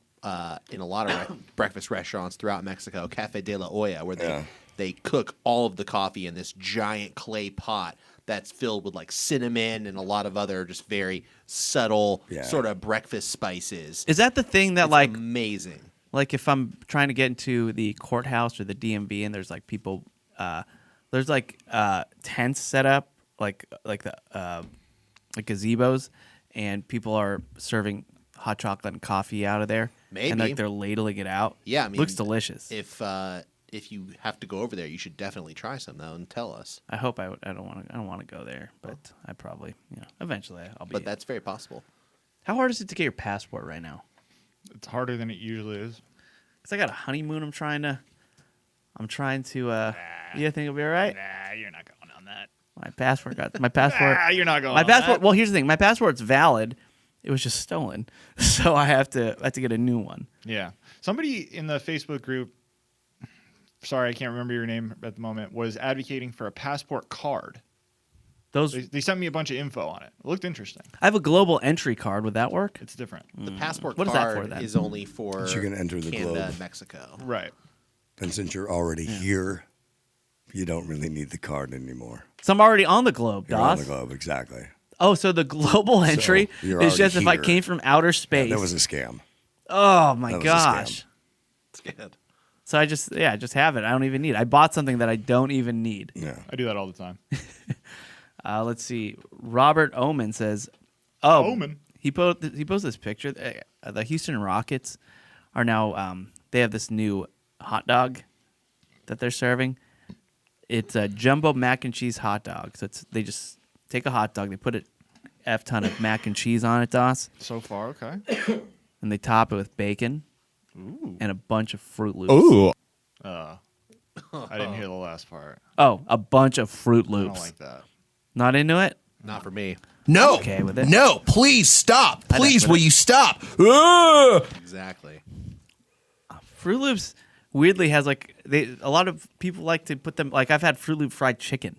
in a lot of breakfast restaurants throughout Mexico. Cafe de la Olla, where they cook all of the coffee in this giant clay pot that's filled with like cinnamon and a lot of other just very subtle sort of breakfast spices. Is that the thing that It's like amazing? Like if I'm trying to get into the courthouse or the DMV and there's like people, there's like tents set up, like gazebos, and people are serving hot chocolate and coffee out of there. Maybe. And like they're ladling it out. Yeah, I mean, looks delicious. If you have to go over there, you should definitely try some though and tell us. I hope I don't want to go there, but I probably eventually I'll be. But that's very possible. How hard is it to get your passport right now? It's harder than it usually is. Cause I got a honeymoon. I'm trying to. You think it'll be all right? Nah, you're not going on that. My passport. You're not going My on passport. that. Well, here's the thing. My passport's valid. It was just stolen, so I have to get a new one. Yeah. Somebody in the Facebook group, sorry, I can't remember your name at the moment, was advocating for a passport card. Those They sent me a bunch of info on it. It looked interesting. I have a global entry card. Would that work? It's different. The passport What is that card for, then? is only for You can enter the Canada globe. and Mexico. Right. And since you're already here, you don't really need the card anymore. So I'm already on the globe, You're on Doss. the globe, exactly. Oh, so the global entry you're is just already if I here. came from outer space. That was a scam. Oh my That was a gosh. scam. It's good. So I just have it. I don't even need. I bought something that I don't even need. Yeah. I do that all the time. Let's see. Robert Oman says, "Oh, Oman? He posted this picture. The Houston Rockets are now. They have this new hot dog that they're serving. It's a jumbo mac and cheese hot dog. So they just take a hot dog, they put a F ton of mac and cheese on it, Doss, So far, okay. and they top it with bacon and a bunch of Fruit Loops. Ooh. I didn't hear the last part. Oh, a bunch of Fruit I don't Loops. like that. Not into it? Not for me. No. Okay with it. No, please stop. I Please, don't- will you stop? Ah! Exactly. Fruit Loops weirdly has a lot of people like to put them I've had Fruit Loop fried chicken.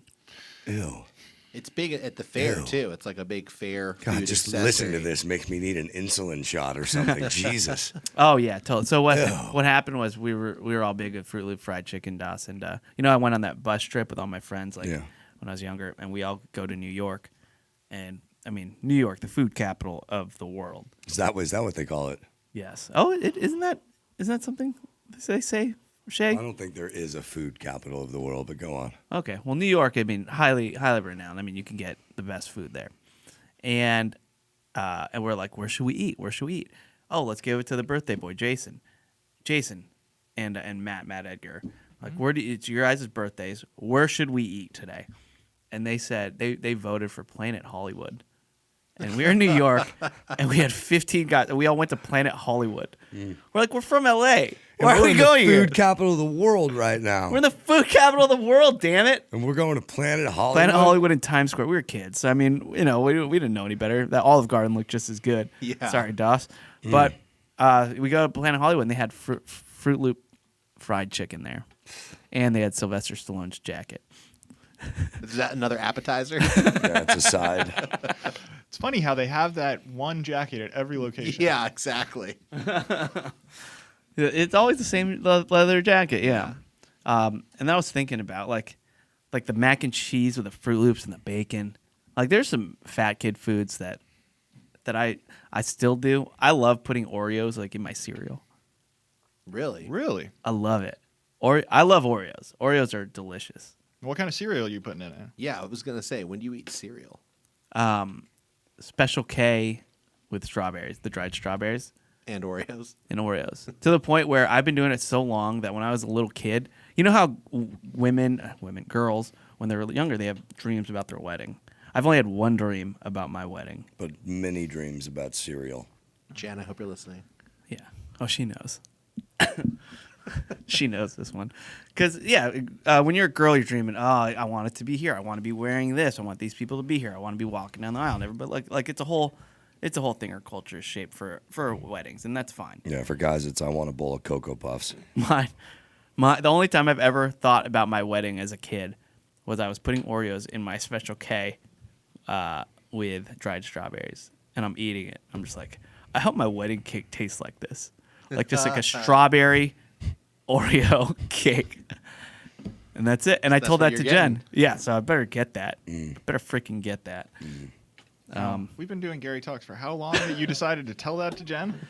Ew. It's big at the fair Ew. too. It's like a big fair. God, food just accessory. listen to this makes me need an insulin shot or something. Jesus. Oh yeah, totally. So what happened was we were all big at Fruit Loop fried chicken, Doss, and I went on that bus trip with all my friends when I was younger, and we all go to New York, and I mean New York, the food capital of the world. Is that what they call it? Yes. Oh, isn't that something they say, Shay? I don't think there is a food capital of the world, but go on. Okay. Well, New York, I mean, highly renowned. I mean, you can get the best food there. And we're like, where should we eat? Where should we eat? Oh, let's give it to the birthday boy, Jason. And Matt Edgar. Like, it's your guys' birthdays. Where should we eat today? And they said they voted for Planet Hollywood. And we were in New York, and we had 15 guys. And we all went to Planet Hollywood. We're like, we're from L.A. Why are we going the here? food capital of the world right now. We're in the food capital of the world, damn it. And we're going to Planet Hollywood. Planet Hollywood in Times Square. We were kids. So, I mean, we didn't know any better. That Olive Garden looked just as good. Yeah. Sorry, Doss. But we go to Planet Hollywood, and they had Fruit Loop fried chicken there. And they had Sylvester Stallone's jacket. Is that another appetizer? Yeah, it's a side. It's funny how they have that one jacket at every location. Yeah, exactly. It's always the same leather jacket, yeah. And I was thinking about like the mac and cheese with the Fruit Loops and the bacon. Like there's some fat kid foods that I still do. I love putting Oreos like in my cereal. Really? Really? I love it. I love Oreos. Oreos are delicious. What kind of cereal are you putting in it? Yeah, I was gonna say, when do you eat cereal? Special K with strawberries, the dried strawberries. And Oreos. And Oreos. To the point where I've been doing it so long that when I was a little kid, you know how girls, when they're younger, they have dreams about their wedding. I've only had one dream about my wedding. But many dreams about cereal. Jan, I hope you're listening. Yeah. Oh, she knows. She knows this one. Because, when you're a girl, you're dreaming, I want it to be here. I want to be wearing this. I want these people to be here. I want to be walking down the aisle. But like it's a whole thing. Our culture is shaped for weddings, and that's fine. Yeah, for guys, it's I want a bowl of Cocoa Puffs. The only time I've ever thought about my wedding as a kid was I was putting Oreos in my Special K with dried strawberries, and I'm eating it. I'm just like, I hope my wedding cake tastes like this, like just like a strawberry Oreo cake. And that's it. And I That's told what that to you're Jen. getting. Yeah, so I better get that. Better freaking get that. We've been doing Gary Talks for how long that you decided to tell that to Jen?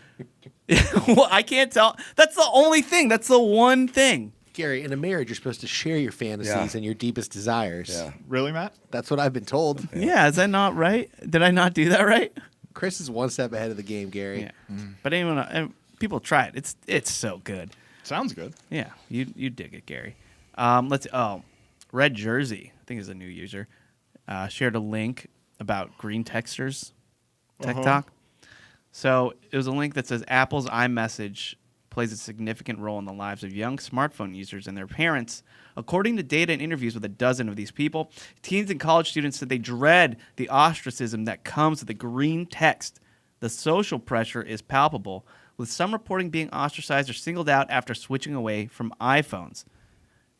Well, I can't tell. That's the only thing. That's the one thing. Gary, in a marriage, you're supposed to share your fantasies Yeah. and your deepest desires. Yeah. Really, Matt? That's what I've been told. Yeah, is that not right? Did I not do that right? Chris is one step ahead of the game, Gary. Yeah. But people try it. It's so good. Sounds good. Yeah, you dig it, Gary. Red Jersey, I think is a new user, shared a link about green textures, TikTok. So it was a link that says Apple's iMessage plays a significant role in the lives of young smartphone users and their parents. According to data and interviews with a dozen of these people, teens and college students said they dread the ostracism that comes with the green text. The social pressure is palpable, with some reporting being ostracized or singled out after switching away from iPhones.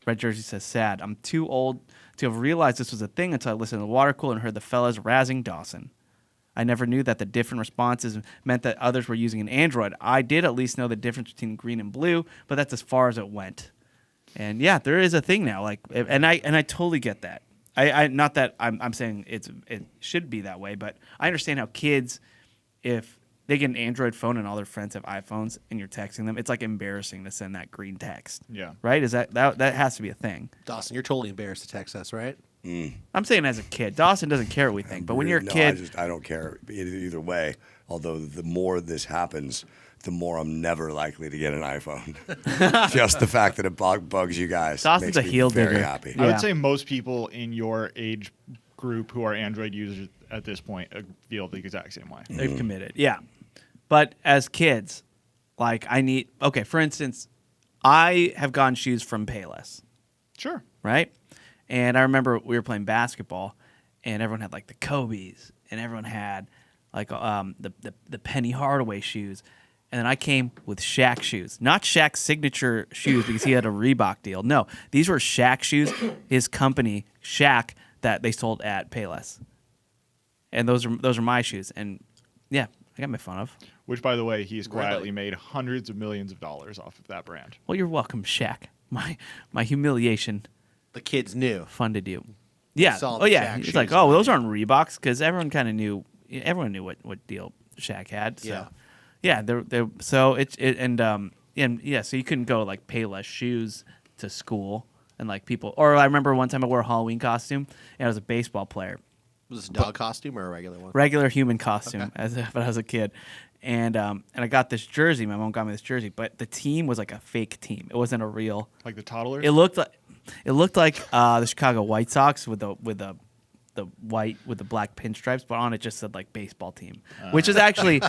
Red Jersey says, sad. I'm too old to have realized this was a thing until I listened to the Watercooler and heard the fellas razzing Dawson. I never knew that the different responses meant that others were using an Android. I did at least know the difference between green and blue, but that's as far as it went. And yeah, there is a thing now. Like, and I totally get that. I not that I'm saying it should be that way, but I understand how kids, if they get an Android phone and all their friends have iPhones and you're texting them, it's like embarrassing to send that green text. Yeah. Right? Is that has to be a thing. Dawson, you're totally embarrassed to text us, right? I'm saying as a kid. Dawson doesn't care what we think, but when you're a kid, I don't care either way. Although the more this happens, the more I'm never likely to get an iPhone. Just the fact that it bugs you guys Dawson's makes a me heel very digger. happy. I Yeah. would say most people in your age group who are Android users at this point feel the exact same way. they've committed. Yeah. But as kids, like for instance, I have gotten shoes from Payless, Sure. right? And I remember we were playing basketball and everyone had like the Kobe's and everyone had like the Penny Hardaway shoes. And then I came with Shaq shoes. Not Shaq's signature shoes because he had a Reebok deal. No, these were Shaq shoes, his company, Shaq, that they sold at Payless. And those are my shoes. And yeah, I got made fun of. Which, by the way, he's Really? quietly made hundreds of millions of dollars off of that brand. Well, you're welcome, Shaq. My humiliation The kids knew. funded you. Yeah. Saw Oh the yeah. Shaq It's shoes like, on those you. aren't Reeboks because everyone kind of knew. Everyone knew what deal Shaq had. So. Yeah. Yeah. They're so so you couldn't go like Payless shoes to school and like people. Or I remember one time I wore a Halloween costume and I was a baseball player. Was this a dog costume or a regular one? Regular human costume but I was a kid. And I got this jersey. My mom got me this jersey, but the team was like a fake team. It wasn't a real. Like the toddlers? It looked like the Chicago White Sox with the white with the black pinstripes, but on it just said like baseball team, which is actually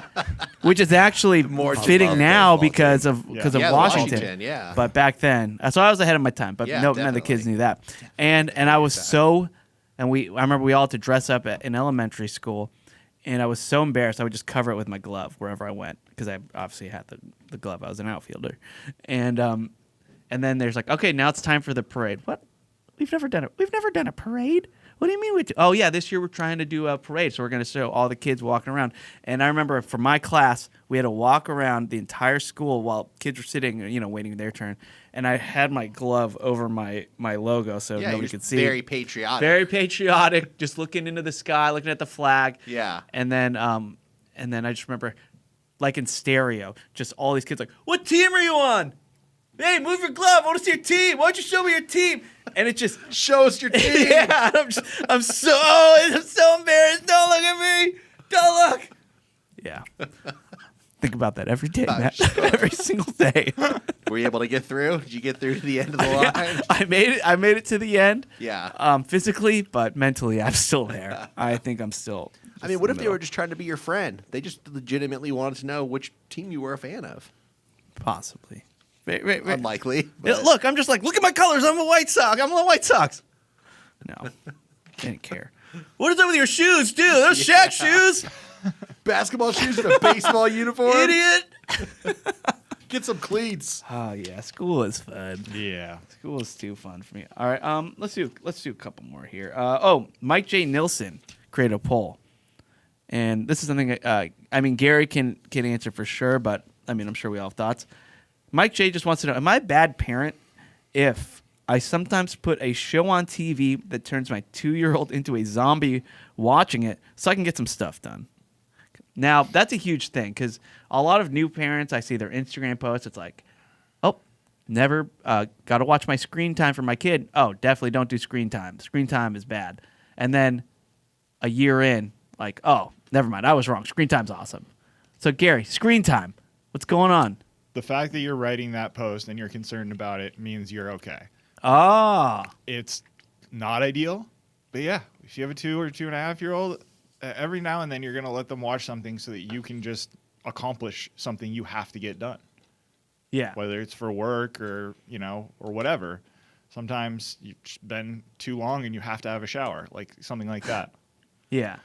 more fitting above now baseball because of Yeah. because of Yeah, Washington. yeah. But back then, so I was ahead of my time. But Yeah, none of the kids definitely. knew that. And I was so, and I remember we all had to dress up in elementary school. And I was so embarrassed, I would just cover it with my glove wherever I went because I obviously had the glove. I was an outfielder, and then there's like, okay, now it's time for the parade. What? We've never done a parade. What do you mean? Oh yeah, this year we're trying to do a parade, so we're going to show all the kids walking around. And I remember for my class, we had to walk around the entire school while kids were sitting, waiting their turn. And I had my glove over my logo so Yeah, nobody you're could see. very patriotic. Very patriotic, just looking into the sky, looking at the flag. Yeah. And then I just remember, like in stereo, just all these kids like, "What team are you on? Hey, move your glove. I want to see your team. Why don't you show me your team?" And it just Show us your team. yeah. I'm so embarrassed. Don't look at me. Don't look. Yeah. Think about that every day, Matt. Every single day. Were you able to get through? Did you get through to the end of the line? I made it to the end. Yeah. Physically, but mentally, I'm still there. I think I'm still. I mean, what if they were just trying to be your friend? They just legitimately wanted to know which team you were a fan of. Possibly? Unlikely. Yeah, but- look, I'm just like, look at my colors. I'm a White Sox. I'm a White Sox. No, didn't care. What is up with your shoes, dude? Those Shaq shoes, basketball shoes and a baseball uniform. idiot. Get some cleats. Oh yeah, school is fun. Yeah. School is too fun for me. All right, let's do a couple more here. Mike J. Nilsson created a poll, and this is something. Gary can answer for sure, but I'm sure we all have thoughts. Mike J. just wants to know: am I a bad parent if I sometimes put a show on TV that turns my 2-year-old into a zombie watching it so I can get some stuff done? Now, that's a huge thing because a lot of new parents, I see their Instagram posts. It's like, oh, never got to watch my screen time for my kid. Oh, definitely don't do screen time. Screen time is bad. And then a year in, like, oh, never mind. I was wrong. Screen time's awesome. So, Gary, screen time. What's going on? The fact that you're writing that post and you're concerned about it means you're okay. Ah. It's not ideal, but yeah, if you have a 2 or 2.5-year-old, every now and then you're going to let them watch something so that you can just accomplish something you have to get done. Yeah. Whether it's for work or, or whatever. Sometimes you've been too long and you have to have a shower, like something like that. Yeah.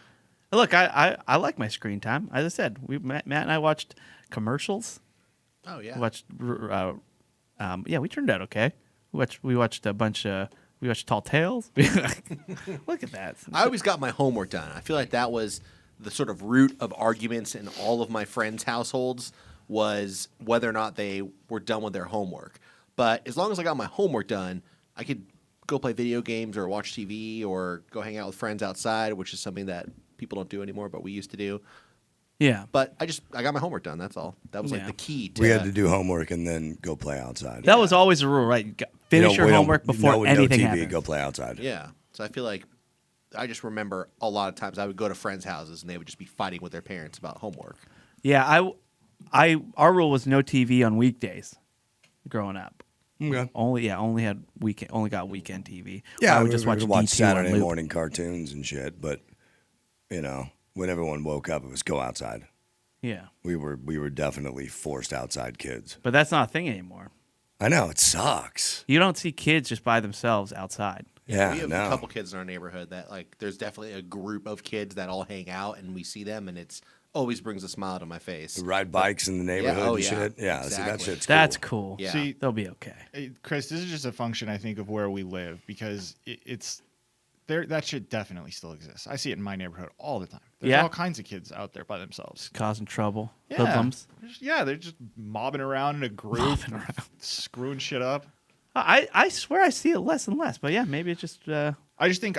Look, I like my screen time. As I said, Matt and I watched commercials. Oh yeah. We watched, we turned out okay. We watched a bunch of. We watched Tall Tales. Look at that. I always got my homework done. I feel like that was the sort of root of arguments in all of my friends' households was whether or not they were done with their homework. But as long as I got my homework done, I could go play video games or watch TV or go hang out with friends outside, which is something that people don't do anymore, but we used to do. Yeah. But I got my homework done. That's all. That was like Yeah. the key to We had to do homework and then go play outside. That was always a rule, right? Finish your homework before anything no TV, happens. go play outside. Yeah. So I feel like I just remember a lot of times I would go to friends' houses and they would just be fighting with their parents about homework. Yeah, our rule was no TV on weekdays. Growing up, Okay. only got weekend TV. Yeah, I would just watch watch D2 on Saturday loop. morning cartoons and shit. But when everyone woke up, it was go outside. Yeah, We were definitely forced outside kids. but that's not a thing anymore. I know it sucks. You don't see kids just by themselves outside. Yeah, We have no. a couple kids in our neighborhood that like there's definitely a group of kids that all hang out and we see them and it's always brings a smile to my face. Ride bikes in the neighborhood oh, and yeah. shit. Yeah, see, that Exactly. shit's cool. That's cool. Yeah. See, They'll be okay. Chris, this is just a function, I think, of where we live because it's there. That shit definitely still exists. I see it in my neighborhood all the time. There's Yeah? all kinds of kids out there by themselves. Causing trouble. Yeah, Hoodlums. they're just mobbing around in a group, screwing shit up. I swear I see it less and less, but yeah, maybe it's just. I think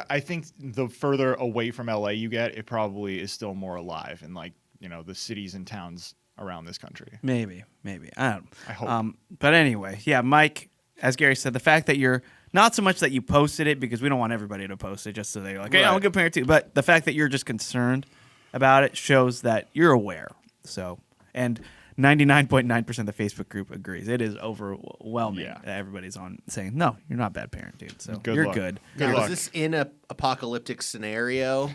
the further away from LA you get, it probably is still more alive in like the cities and towns around this country. Maybe. I don't know. I hope. But anyway, yeah, Mike, as Gary said, the fact that you're not so much that you posted it because we don't want everybody to post it just so they're like, hey, I'm a Right. good parent too. But the fact that you're just concerned about it shows that you're aware. So, and 99.9% of the Facebook group agrees. It is overwhelming. Yeah. That everybody's on saying, no, you're not a bad parent, dude. So Good you're luck. good. Good Now, luck. is this in a apocalyptic scenario?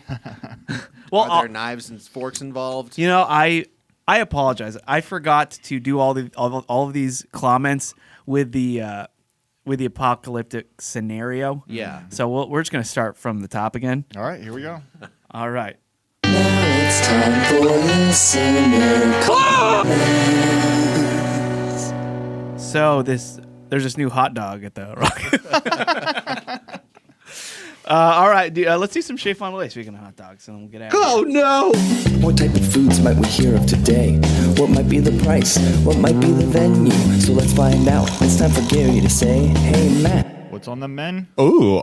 Well, Are there knives and forks involved? You know, I apologize. I forgot to do all of these comments with the apocalyptic scenario. Yeah. So we're just gonna start from the top again. All right, here we go. All right. Now it's time for listener comments. So there's this new hot dog at the Rock. All right, let's do some Chez Fondelay. Speaking of hot dogs, and then we'll get out. Oh no! What type of foods might we hear of today? What might be the price? What might be the venue? So let's find out. It's time for Gary to say, hey, Matt. What's on the men? Ooh.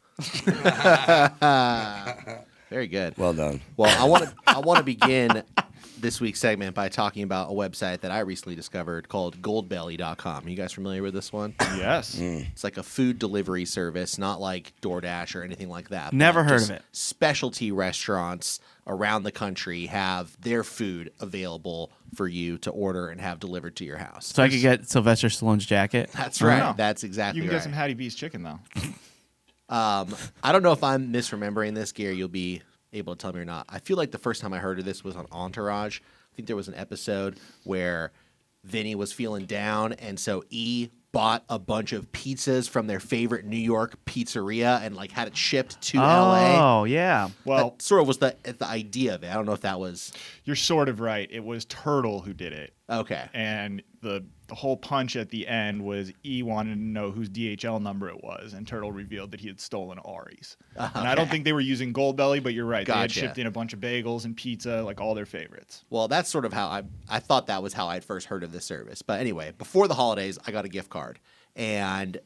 Very good. Well done. Well, I want to begin this week's segment by talking about a website that I recently discovered called goldbelly.com. Are you guys familiar with this one? Yes. It's like a food delivery service, not like DoorDash or anything like that. but Never heard just of it. Specialty restaurants around the country have their food available for you to order and have delivered to your house. So I could get Sylvester Stallone's jacket. That's Oh, right. no. That's exactly You can right. get some Hattie B's chicken though. I don't know if I'm misremembering this, Gary. You'll be able to tell me or not. I feel like the first time I heard of this was on Entourage. I think there was an episode where Vinny was feeling down, and so E bought a bunch of pizzas from their favorite New York pizzeria and like had it shipped to LA. Oh yeah. Well, That sort of was the idea of it. I don't know if that was you're sort of right. It was Turtle who did it. okay. And the whole punch at the end was E wanted to know whose DHL number it was, and Turtle revealed that he had stolen Ari's. And I don't think they were using Goldbelly, but you're right. They had Gotcha. shipped in a bunch of bagels and pizza, like all their favorites. Well, that's sort of how I thought that was how I'd first heard of this service. But anyway, before the holidays, I got a gift card. And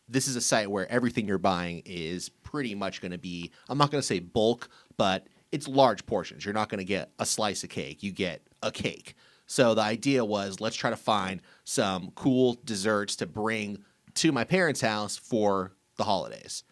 this is a site where everything you're buying is pretty much going to be, I'm not going to say bulk, but it's large portions. You're not going to get a slice of cake. You get a cake. So the idea was, let's try to find some cool desserts to bring to my parents' house for the holidays.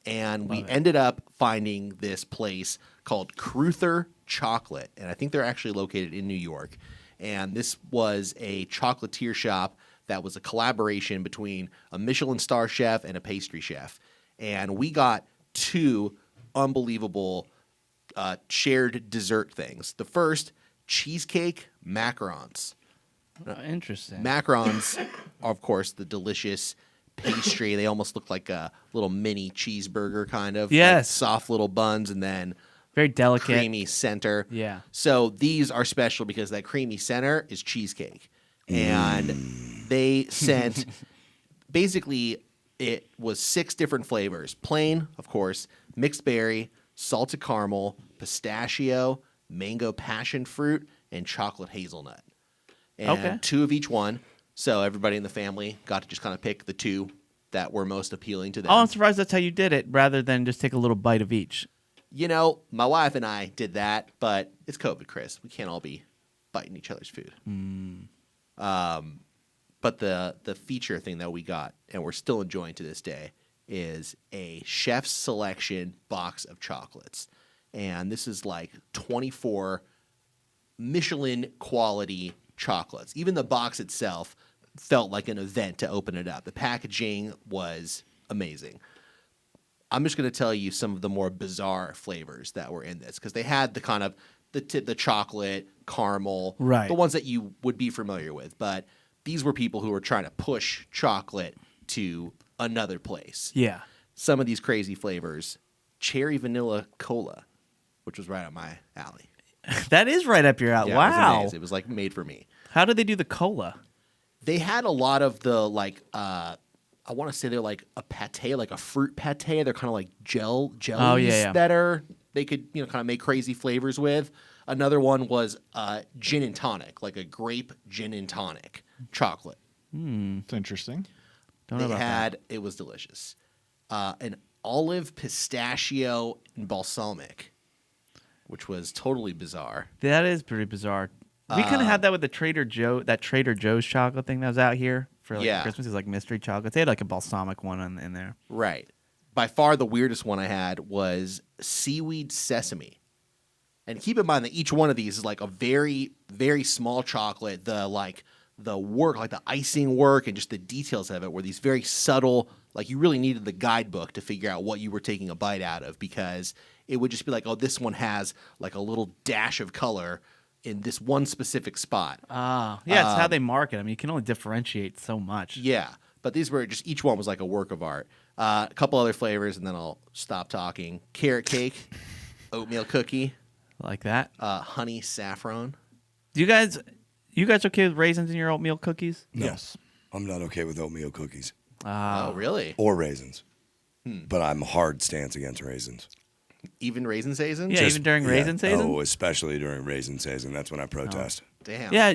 And we ended up finding this place called Cruther Chocolate. And I think they're actually located in New York. And this was a chocolatier shop that was a collaboration between a Michelin star chef and a pastry chef. And we got two unbelievable shared dessert things. The first, cheesecake macarons. Interesting. Macarons are, of course, the delicious pastry. They almost look like a little mini cheeseburger, kind of. Yes. Like soft little buns and then Very delicate. creamy center. Yeah. So these are special because that creamy center is cheesecake. And they sent basically It was 6 different flavors. Plain, of course, mixed berry, salted caramel, pistachio, mango passion fruit, and chocolate hazelnut. And 2 of each one. So everybody in the family got to just kind of pick the 2 that were most appealing to them. Oh, I'm surprised that's how you did it, rather than just take a little bite of each. You know, my wife and I did that, but it's COVID, Chris. We can't all be biting each other's food. But the feature thing that we got, and we're still enjoying to this day, is a chef's selection box of chocolates. And this is like 24 Michelin quality chocolates. Even the box itself felt like an event to open it up. The packaging was amazing. I'm just going to tell you some of the more bizarre flavors that were in this, because they had the kind of the chocolate, caramel, right, the ones that you would be familiar with. But these were people who were trying to push chocolate to another place. Yeah. Some of these crazy flavors: cherry vanilla cola, which was right up my alley. That is right up your alley. Yeah, Wow. it was like made for me. How did they do the cola? They had a lot of the I want to say they're like a pate, like a fruit pate. They're kind of like jellies that are they could kind of make crazy flavors with. Another one was gin and tonic, like a grape gin and tonic chocolate. It's interesting. Don't know about that. It was delicious. An olive pistachio and balsamic, which was totally bizarre. That is pretty bizarre. We kind of had that with the Trader Joe's chocolate thing that was out here for Christmas. It was like mystery chocolates. They had like a balsamic one in there. Right. By far the weirdest one I had was seaweed sesame. And keep in mind that each one of these is like a very, very small chocolate. The work, like the icing work and just the details of it were these very subtle, like you really needed the guidebook to figure out what you were taking a bite out of, because it would just be like, oh, this one has like a little dash of color in this one specific spot. Yeah, it's how they market. I mean, you can only differentiate so much. Yeah, but these were just, each one was like a work of art. A couple other flavors, and then I'll stop talking. Carrot cake, oatmeal cookie, Like that. honey saffron. Do you guys okay with raisins in your oatmeal cookies? No. Yes. I'm not okay with oatmeal cookies Oh, really? or raisins. But I'm hard stance against raisins. Even raisin season? Yeah, even during raisin season? Oh, especially during raisin season. That's when I protest. Damn. Yeah.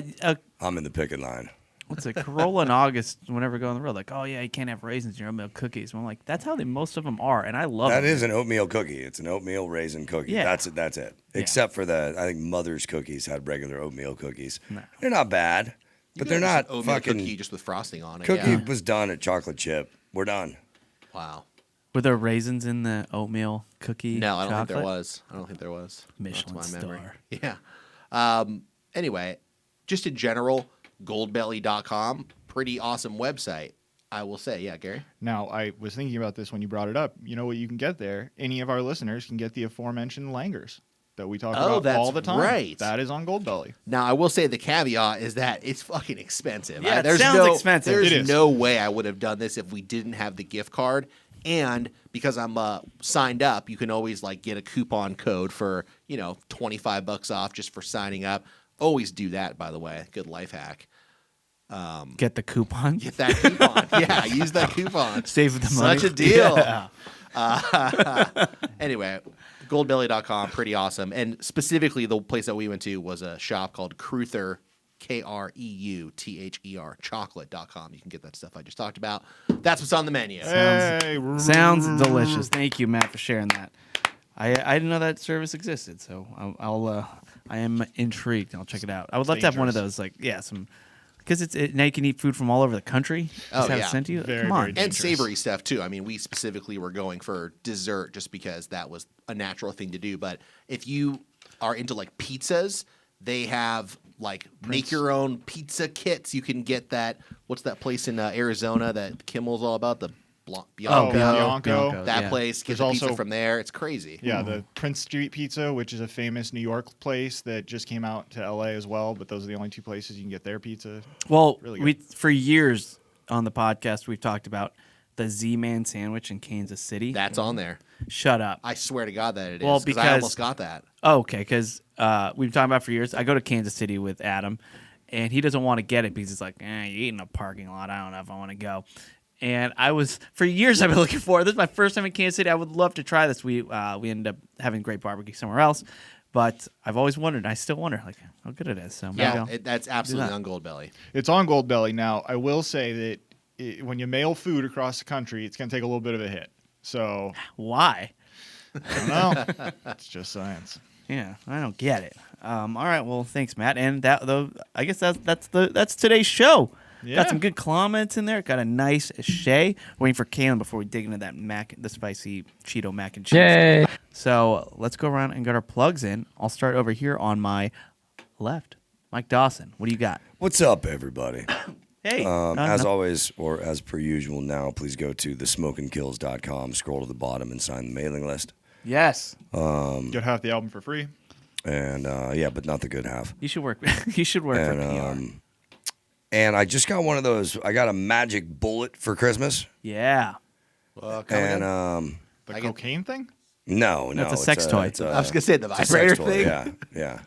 I'm in the picket line. What's it? Corolla in August, whenever we go on the road, like, oh, yeah, you can't have raisins in your oatmeal cookies. And I'm like, that's how most of them are, and I love it. That is an oatmeal cookie. It's an oatmeal raisin cookie. Yeah. That's it. That's it. Yeah. Except for I think Mother's cookies had regular oatmeal cookies. No. They're not bad, but they're not oatmeal fucking. cookie just with frosting on it. Cookie Yeah. was done at chocolate chip. We're done. Wow. Were there raisins in the oatmeal cookie? No, I don't think there chocolate? was. I don't think there was. Michelin Not to my memory. star. Yeah. Anyway, just in general, goldbelly.com, pretty awesome website, I will say. Yeah, Gary? Now, I was thinking about this when you brought it up. You know what you can get there? Any of our listeners can get the aforementioned Langers that we talk about that's all the time. right. That is on Goldbelly. Now, I will say the caveat is that it's fucking expensive. Yeah, it there's sounds expensive. There's It is. no way I would have done this if we didn't have the gift card. And because I'm signed up, you can always like get a coupon code for, $25 off just for signing up. Always do that, by the way. Good life hack. Get the coupon. Get that coupon. Yeah, use that coupon. Save the money. Such a deal. Yeah. Anyway, goldbelly.com, pretty awesome. And specifically, the place that we went to was a shop called Creuther, Kreuther, chocolate.com. You can get that stuff I just talked about. That's what's on the menu. Hey, Sounds delicious. Thank you, Matt, for sharing that. I didn't know that service existed, so I am intrigued. I'll check it out. I would love to have one of those, because now you can eat food from all over the country. Just have it sent to you. Very, Come on. very And dangerous. savory stuff, too. I mean, we specifically were going for dessert just because that was a natural thing to do. But if you are into, pizzas, they have, make your own pizza kits. You can get that. What's that place in Arizona that Kimmel's all about? The Bianco. Bianco. That yeah. place. Get There's the pizza also- from there. It's crazy. Yeah, the Prince Street Pizza, which is a famous New York place that just came out to LA as well, but those are the only two places you can get their pizza. Well, Really good. for years on the podcast, we've talked about the Z-Man sandwich in Kansas City. That's on there. Shut up. I swear to God that it is. Well, 'cause I because- almost got that. Oh, okay, because we've been talking about it for years. I go to Kansas City with Adam, and he doesn't want to get it because he's like, you eat in a parking lot. I don't know if I want to go. And for years I've been looking for it. This is my first time in Kansas City. I would love to try this. We ended up having great barbecue somewhere else, but I've always wondered. I still wonder like how good it is. So maybe that's absolutely on Goldbelly. It's on Goldbelly now. I will say that when you mail food across the country, it's going to take a little bit of a hit. So why? I don't know. It's just science. Yeah, I don't get it. All right, well, thanks, Matt. And I guess that's today's show. Yeah. Got some good comments in there. Got a nice shay. Waiting for Caitlyn before we dig into that the spicy Cheeto mac and cheese. Yay. So let's go around and get our plugs in. I'll start over here on my left. Mike Dawson, what do you got? What's up, everybody? Hey. As always, or as per usual now, please go to thesmokingkills.com, scroll to the bottom, and sign the mailing list. Yes. Get half the album for free. And but not the good half. You should work. You should work for PR. And I just got one of those. I got a magic bullet for Christmas. Yeah. And The cocaine thing? no, That's a sex toy. I was gonna say the it's a vibrator sex toy, thing. Yeah.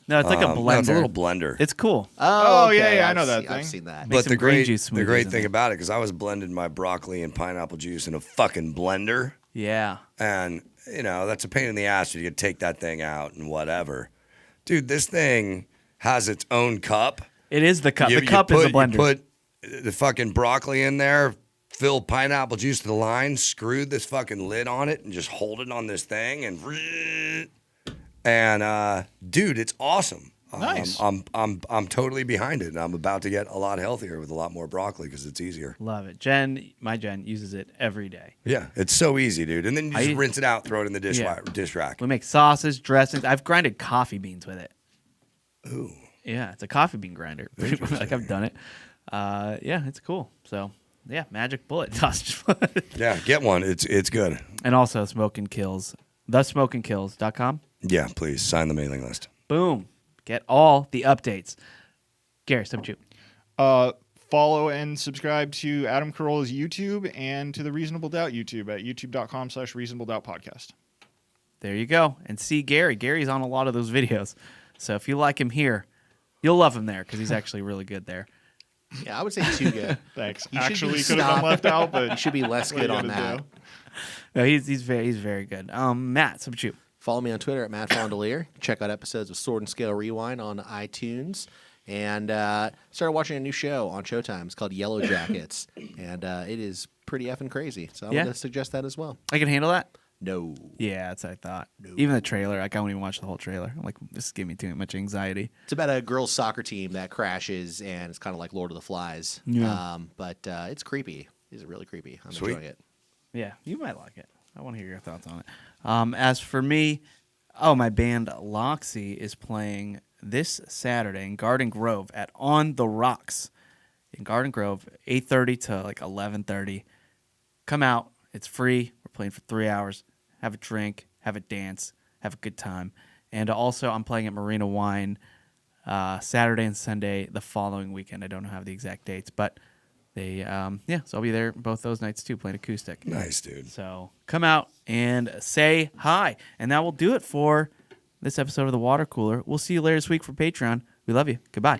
No, it's like a blender. No, it's a little blender. It's cool. Oh, yeah, okay. I know that thing. I've seen that. Make But some the green great, juice the smoothies great in thing there. about it, because I was blending my broccoli and pineapple juice in a fucking blender, Yeah. and that's a pain in the ass. You could take that thing out and whatever. Dude, this thing has its own cup. It is the cup. You- The cup you is put- a blender. You put the fucking broccoli in there, fill pineapple juice to the line, screw this fucking lid on it, and just hold it on this thing, and dude, it's awesome. Nice. I'm totally behind it, and I'm about to get a lot healthier with a lot more broccoli because it's easier. Love it. My Jen uses it every day. Yeah, it's so easy, dude. And then you just I- rinse it out, throw it in the dish Yeah. dish rack. We make sauces, dressings. I've grinded coffee beans with it. Ooh. Yeah, it's a coffee bean grinder. Like I've done it. Yeah, it's cool. So yeah, magic bullet. Yeah, get one. It's good. And also Smoking Kills. thesmokingkills.com. Yeah, please sign the mailing list. Boom. Get all the updates. Gary, substitute. Follow and subscribe to Adam Carolla's YouTube and to the Reasonable Doubt YouTube at youtube.com/reasonabledoubtpodcast. There you go. And see Gary. Gary's on a lot of those videos. So if you like him here, you'll love him there because he's actually really good there. Yeah, I would say too good. Thanks. You should Actually, be could have been stopped. left out, but You should be less what are good you on gonna that. do? No, he's very good. Matt, substitute. Follow me on Twitter at Matt Fondelier. Check out episodes of Sword and Scale Rewind on iTunes. And started watching a new show on Showtime. It's called Yellow Jackets. And it is pretty effing crazy. So I'm Yeah. going to suggest that as well. I can handle that? No. Yeah, that's what I thought. Even the trailer, like I won't even watch the whole trailer. I'm like, this gave me too much anxiety. It's about a girls' soccer team that crashes, and it's kind of like Lord of the Flies. Yeah. But it's creepy. It's really creepy. I'm Sweet. enjoying it. Yeah, you might like it. I want to hear your thoughts on it. As for me, my band Loxy is playing this Saturday in Garden Grove at On the Rocks in Garden Grove, 8:30 to like 11:30. Come out. It's free. We're playing for 3 hours. Have a drink, have a dance, have a good time. And also, I'm playing at Marina Wine Saturday and Sunday the following weekend. I don't have the exact dates, but they, so I'll be there both those nights too, playing acoustic. Nice, dude. So come out and say hi. And that will do it for this episode of The Water Cooler. We'll see you later this week for Patreon. We love you. Goodbye.